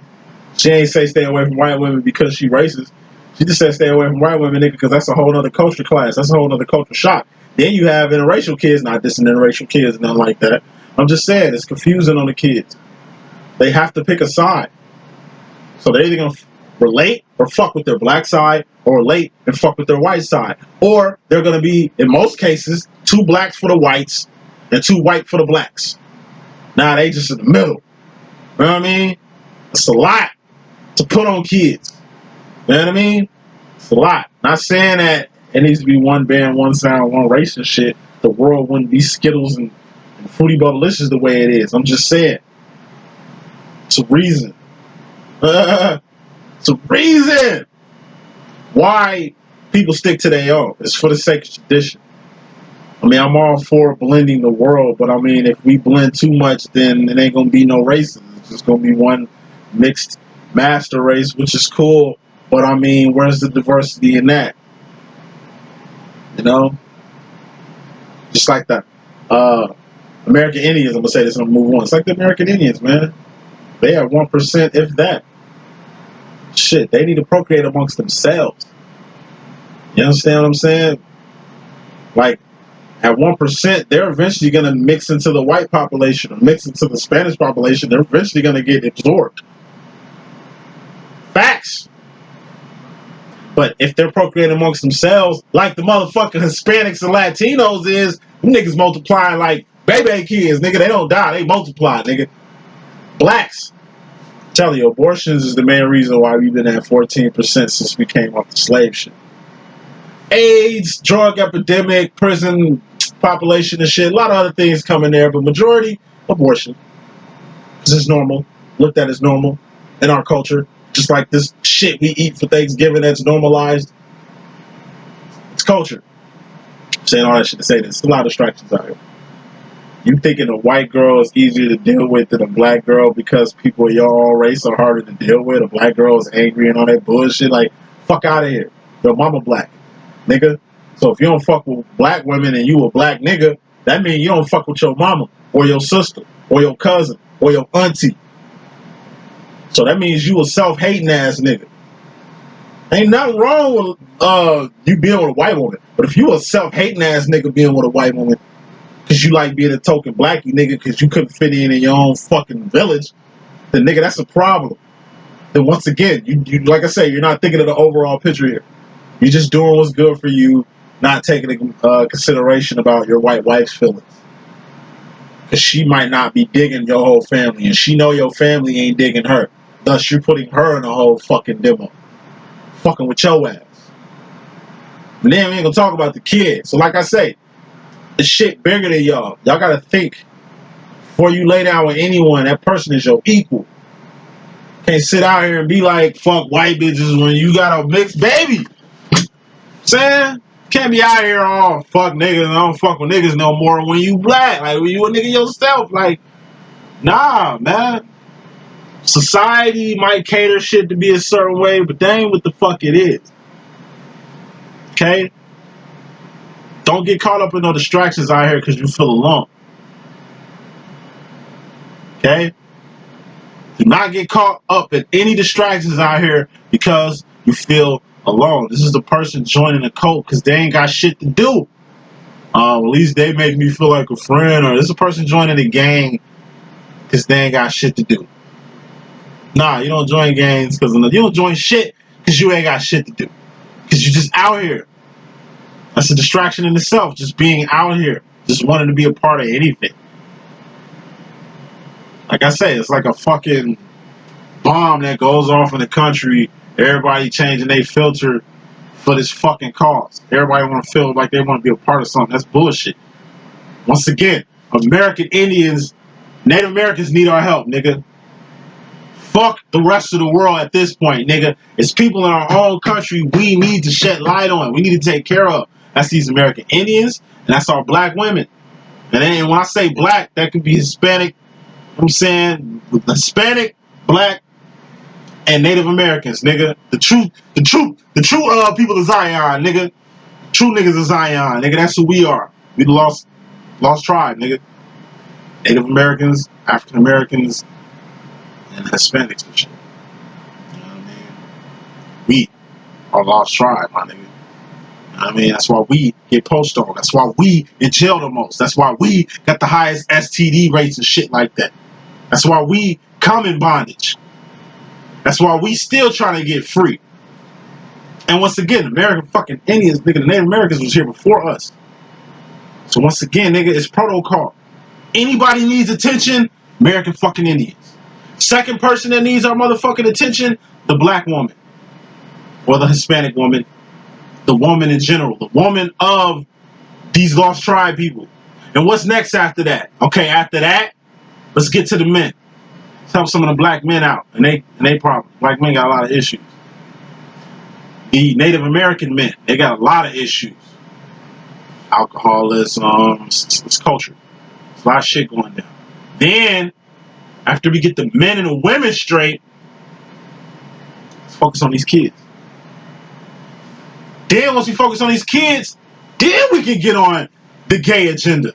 She ain't say stay away from white women because she racist. She just said stay away from white women, nigga, because that's a whole other culture class. That's a whole other culture shock. Then you have interracial kids, not dissing interracial kids and nothing like that. I'm just saying, it's confusing on the kids. They have to pick a side. So they're either going to relate or fuck with their black side, or relate and fuck with their white side. Or they're going to be, in most cases, 2 blacks for the whites and 2 white for the blacks. Nah, they just in the middle. You know what I mean? It's a lot to put on kids. You know what I mean? It's a lot. Not saying that it needs to be one band, one sound, one race and shit. The world wouldn't be Skittles and Fruity Bubblicious the way it is. I'm just saying. It's a reason. It's a reason why people stick to their own. It's for the sake of tradition. I mean, I'm all for blending the world, but I mean, if we blend too much, then it ain't gonna be no races. It's just gonna be one mixed master race, which is cool. But I mean, where's the diversity in that? You know, just like that. American Indians. I'm gonna say this and I'm gonna move on. It's like the American Indians, man. They have 1%, if that. Shit, they need to procreate amongst themselves. You understand what I'm saying? Like, at 1%, they're eventually going to mix into the white population or mix into the Spanish population. They're eventually going to get absorbed. Facts. But if they're procreating amongst themselves, like the motherfucking Hispanics and Latinos is, them niggas multiplying like baby kids, nigga. They don't die, they multiply, nigga. Blacks. I tell you, abortions is the main reason why we've been at 14% since we came off the slave shit. AIDS, drug epidemic, prison population and shit, a lot of other things coming there, but majority, abortion. Because it's normal, looked at as normal in our culture, just like this shit we eat for Thanksgiving that's normalized. It's culture. I'm saying all that shit to say this. There's a lot of distractions out here. You thinking a white girl is easier to deal with than a black girl because people of your race are harder to deal with? A black girl is angry and all that bullshit. Like, fuck out of here. Your mama black, nigga. So if you don't fuck with black women and you a black nigga, that means you don't fuck with your mama or your sister or your cousin or your auntie. So that means you a self-hating ass nigga. Ain't nothing wrong with you being with a white woman. But if you a self-hating ass nigga being with a white woman because you like being a token blackie nigga because you couldn't fit in your own fucking village, then nigga, that's a problem. Then once again, you like I say, you're not thinking of the overall picture here. You're just doing what's good for you, not taking into consideration about your white wife's feelings. Because she might not be digging your whole family, and she know your family ain't digging her. Thus, you're putting her in a whole fucking demo. Fucking with your ass. And then we ain't gonna talk about the kid. So like I say, the shit bigger than y'all. Y'all gotta think before you lay down with anyone, that person is your equal. Can't sit out here and be like, fuck white bitches when you got a mixed baby. Saying? Can't be out here all fuck niggas and I don't fuck with niggas no more when you black. Like, when you a nigga yourself. Like, nah, man. Society might cater shit to be a certain way, but that ain't what the fuck it is. Okay? Don't get caught up in no distractions out here because you feel alone. Okay? Do not get caught up in any distractions out here because you feel alone. This is the person joining a cult because they ain't got shit to do. At least they make me feel like a friend. Or this is a person joining a gang because they ain't got shit to do. Nah, you don't join gangs because you don't join shit because you ain't got shit to do. Because you're just out here. That's a distraction in itself, just being out here, just wanting to be a part of anything. Like I say, it's like a fucking bomb that goes off in the country. Everybody changing their filter for this fucking cause. Everybody want to feel like they want to be a part of something. That's bullshit. Once again, American Indians, Native Americans need our help, nigga. Fuck the rest of the world at this point, nigga. It's people in our own country we need to shed light on. We need to take care of. That's these American Indians, and that's our black women. And then when I say black, that could be Hispanic. I'm saying Hispanic, black, and Native Americans, nigga. The true people of Zion, nigga. True niggas of Zion, nigga. That's who we are. We the lost tribe, nigga. Native Americans, African Americans, and Hispanics and shit. You know what I mean? We are lost tribe, my nigga. You know what I mean? That's why we get poached on. That's why we in jail the most. That's why we got the highest STD rates and shit like that. That's why we come in bondage. That's why we still trying to get free. And once again, American fucking Indians, nigga, the Native Americans was here before us. So once again, nigga, it's protocol. Anybody needs attention, American fucking Indians. Second person that needs our motherfucking attention, the black woman. Or the Hispanic woman. The woman in general. The woman of these lost tribe people. And what's next after that? Okay, after that, let's get to the men. Let's help some of the black men out. And they problem. Black men got a lot of issues. The Native American men, they got a lot of issues. Alcoholism, it's culture. There's a lot of shit going down. Then, after we get the men and the women straight, let's focus on these kids. Then once we focus on these kids, then we can get on the gay agenda.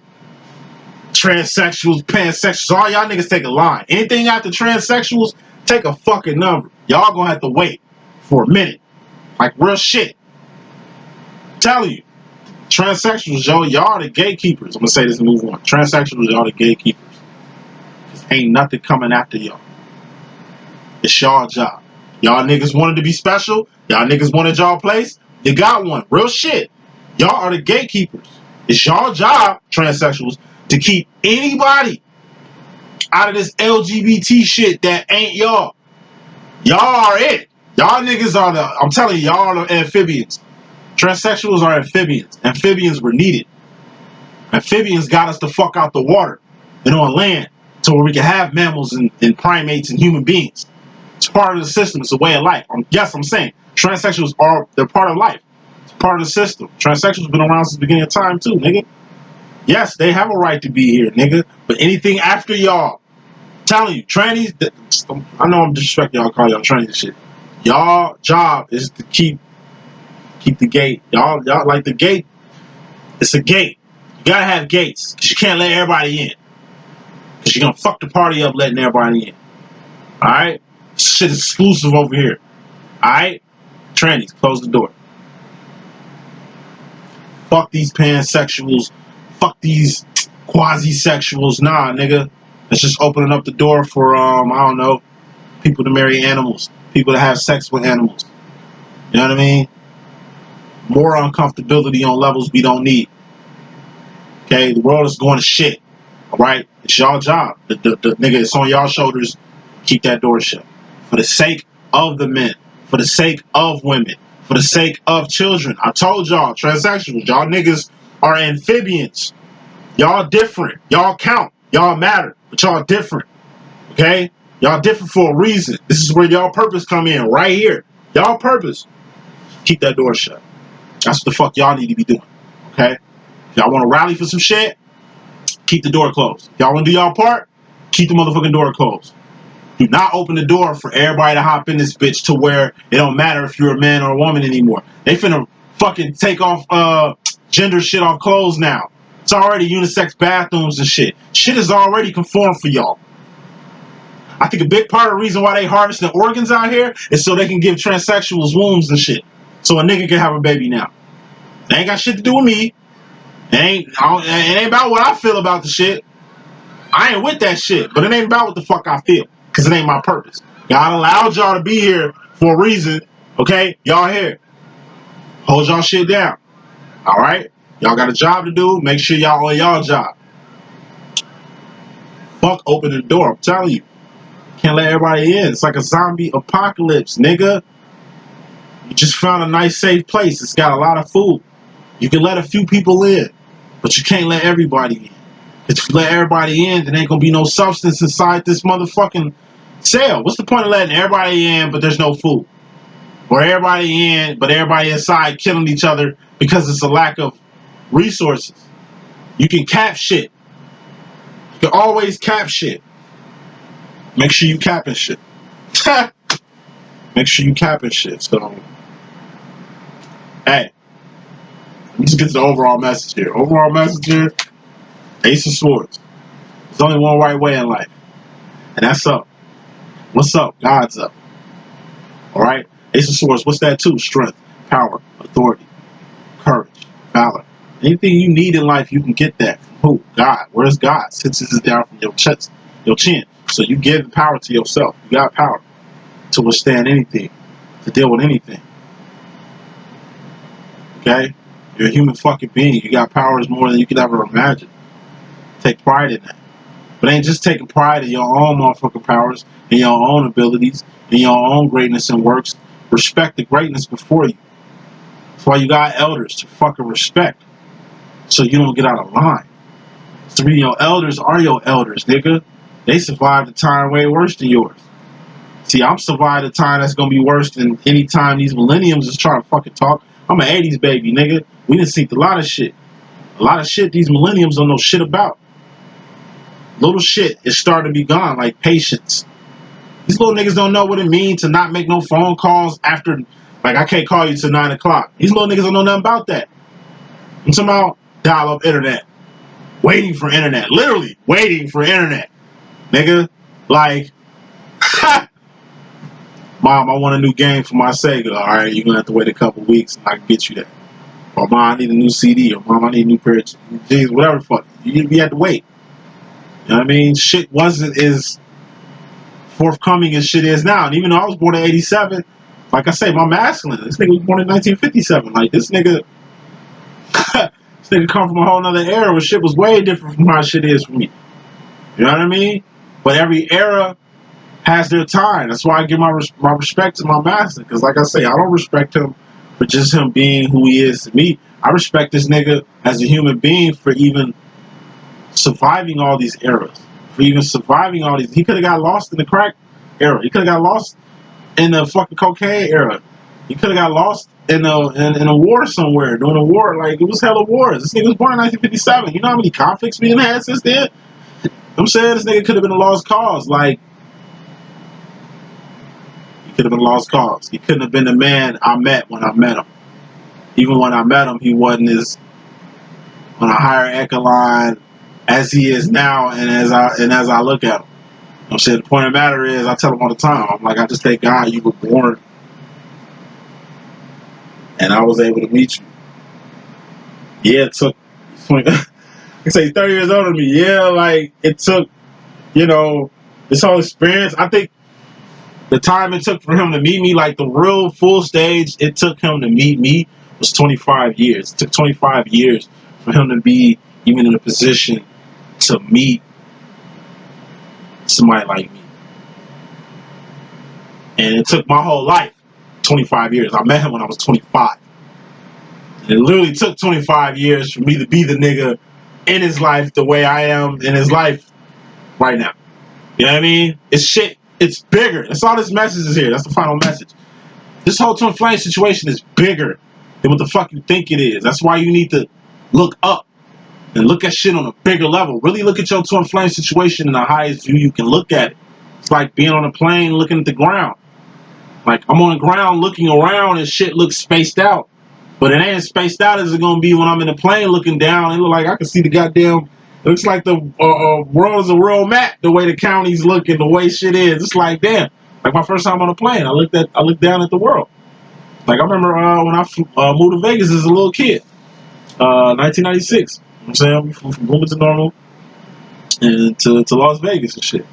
Transsexuals, pansexuals, all y'all niggas take a line. Anything after transsexuals, take a fucking number. Y'all gonna have to wait for a minute. Like real shit. I'm telling you. Transsexuals, y'all are the gatekeepers. I'm gonna say this and move on. Transsexuals, y'all the gatekeepers. Cause ain't nothing coming after y'all. It's y'all job. Y'all niggas wanted to be special. Y'all niggas wanted y'all place. You got one. Real shit. Y'all are the gatekeepers. It's y'all job, transsexuals, to keep anybody out of this LGBT shit that ain't y'all. Y'all are it. Y'all niggas are I'm telling you, y'all are the amphibians. Transsexuals are amphibians. Amphibians were needed. Amphibians got us the fuck out the water and on land to where we can have mammals and primates and human beings. It's part of the system. It's a way of life. Yes, I'm saying transsexuals they're part of life. It's part of the system. Transsexuals been around since the beginning of time too, nigga. Yes, they have a right to be here, nigga. But anything after y'all, I'm telling you, trannies. I know I'm disrespecting y'all, call y'all trannies and shit. Y'all job is to keep the gate. Y'all like the gate. It's a gate. You gotta have gates because you can't let everybody in. Because you're gonna fuck the party up letting everybody in. Alright? Shit is exclusive over here. Alright? Trannies, close the door. Fuck these pansexuals. Fuck these quasi-sexuals. Nah, nigga. It's just opening up the door for, I don't know, people to marry animals. People to have sex with animals. You know what I mean? More uncomfortability on levels we don't need. Okay? The world is going to shit. Alright? It's y'all job. The nigga, it's on y'all shoulders. Keep that door shut. For the sake of the men. For the sake of women. For the sake of children. I told y'all, transsexuals, y'all niggas are amphibians. Y'all different. Y'all count. Y'all matter. But y'all different. Okay? Y'all different for a reason. This is where y'all purpose come in. Right here. Y'all purpose. Keep that door shut. That's what the fuck y'all need to be doing. Okay? If y'all want to rally for some shit, keep the door closed. If y'all want to do y'all part, keep the motherfucking door closed. Do not open the door for everybody to hop in this bitch to where it don't matter if you're a man or a woman anymore. They finna fucking take off gender shit off clothes now. It's already unisex bathrooms and shit. Shit is already conformed for y'all. I think a big part of the reason why they harvesting organs out here is so they can give transsexuals wombs and shit. So a nigga can have a baby now. It ain't got shit to do with me. It ain't about what I feel about the shit. I ain't with that shit, but it ain't about what the fuck I feel, because it ain't my purpose. God allowed y'all to be here for a reason, okay? Y'all here. Hold y'all shit down, all right? Y'all got a job to do. Make sure y'all on y'all job. Fuck opening the door, I'm telling you. Can't let everybody in. It's like a zombie apocalypse, nigga. You just found a nice, safe place. It's got a lot of food. You can let a few people in, but you can't let everybody in. If you let everybody in, there ain't gonna be no substance inside this motherfucking cell. What's the point of letting everybody in, but there's no food? Or everybody in, but everybody inside killing each other because it's a lack of resources. You can cap shit. You can always cap shit. Make sure you capping shit. Make sure you capping shit. So, hey, let's get to the overall message here. Overall message here, Ace of Swords. There's only one right way in life, and that's up. What's up? God's up. Alright? Ace of Swords, what's that too? Strength, power, authority, courage, valor. Anything you need in life, you can get that from who? God. Where's God? Sits is down from your chest, your chin. So you give the power to yourself. You got power to withstand anything, to deal with anything. Okay? You're a human fucking being. You got powers more than you could ever imagine. Take pride in that. But ain't just taking pride in your own motherfucking powers, in your own abilities, in your own greatness and works. Respect the greatness before you. That's why you got elders to fucking respect, so you don't get out of line. So your elders are your elders, nigga. They survived a time way worse than yours. See, I'm survived a time that's gonna be worse than any time these millenniums is trying to fucking talk. I'm an 80s baby, nigga. We done seen a lot of shit. A lot of shit these millenniums don't know shit about. Little shit is starting to be gone, like patience. These little niggas don't know what it means to not make no phone calls after, like, I can't call you till 9 o'clock. These little niggas don't know nothing about that. I'm talking about dial-up internet. Waiting for internet. Literally waiting for internet. Nigga. Like, Mom, I want a new game for my Sega. Alright, you're gonna have to wait a couple weeks and I can get you that. Or Mom, I need a new CD. Or Mom, I need a new pair of jeans. Whatever the fuck. You have to wait. You know what I mean? Shit wasn't as forthcoming as shit is now. And even though I was born in 87, like I say, my masculine. This nigga was born in 1957. Like, this nigga... this nigga come from a whole nother era where shit was way different from how shit is for me. You know what I mean? But every era has their time. That's why I give my respect to my master. Because like I say, I don't respect him for just him being who he is to me. I respect this nigga as a human being for even surviving all these eras. For even surviving all these. He could have got lost in the crack era. He could have got lost in the fucking cocaine era. He could have got lost in a war somewhere, during a war. Like, it was hella wars. This nigga was born in 1957. You know how many conflicts we had since then? I'm saying this nigga could have been a lost cause. Like, he could have been a lost cause. He couldn't have been the man I met when I met him. Even when I met him, he wasn't as on a higher echelon as he is now, and as I look at him. I'm saying, the point of the matter is, I tell him all the time, I'm like, I just thank God you were born and I was able to meet you. Yeah, it took 20, I say 30 years older than me. Yeah, like, it took, you know, this whole experience. I think the time it took for him to meet me, like the real full stage, it took him to meet me was 25 years. It took 25 years for him to be even in a position to meet somebody like me. And it took my whole life, 25 years. I met him when I was 25. And it literally took 25 years for me to be the nigga in his life the way I am in his life right now. You know what I mean? It's shit. It's bigger. That's all this message is here. That's the final message. This whole twin flame situation is bigger than what the fuck you think it is. That's why you need to look up and look at shit on a bigger level. Really look at your twin flame situation in the highest view you can look at it. It's like being on a plane looking at the ground. Like, I'm on the ground looking around and shit looks spaced out. But it ain't spaced out as it's going to be when I'm in the plane looking down. It look like I can see the goddamn... It looks like the world is a real map, the way the counties look and the way shit is. It's like, damn. Like, my first time on a plane, I looked down at the world. Like, I remember when I moved to Vegas as a little kid. 1996. You know what I'm saying? From Bloomington Normal and to Las Vegas and shit.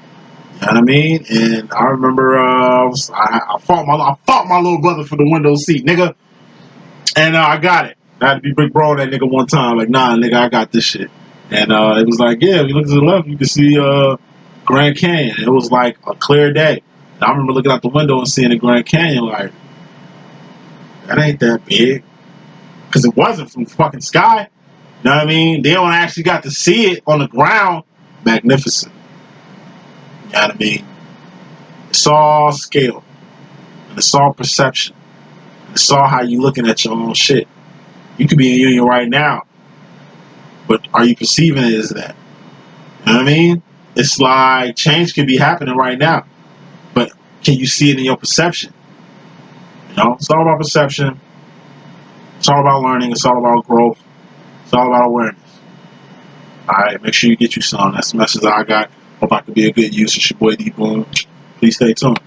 You know what I mean? And I remember I fought my little brother for the window seat, nigga. And I got it. I had to be big bro that nigga one time. Like, nah, nigga, I got this shit. And it was like, yeah, if you look to the left, you can see Grand Canyon. It was like a clear day. And I remember looking out the window and seeing the Grand Canyon like, that ain't that big. Because it wasn't from the fucking sky. You know what I mean? Then when I actually got to see it on the ground, magnificent. You know what I mean? It's all scale. And it's all perception. And it's all how you looking at your own shit. You could be in union right now. But are you perceiving it as that? You know what I mean? It's like change can be happening right now. But can you see it in your perception? You know? It's all about perception. It's all about learning. It's all about growth. It's all about awareness. Alright, make sure you get you some. That's the message I got. Hope I could be a good use. It's your boy D.Boom. Please stay tuned.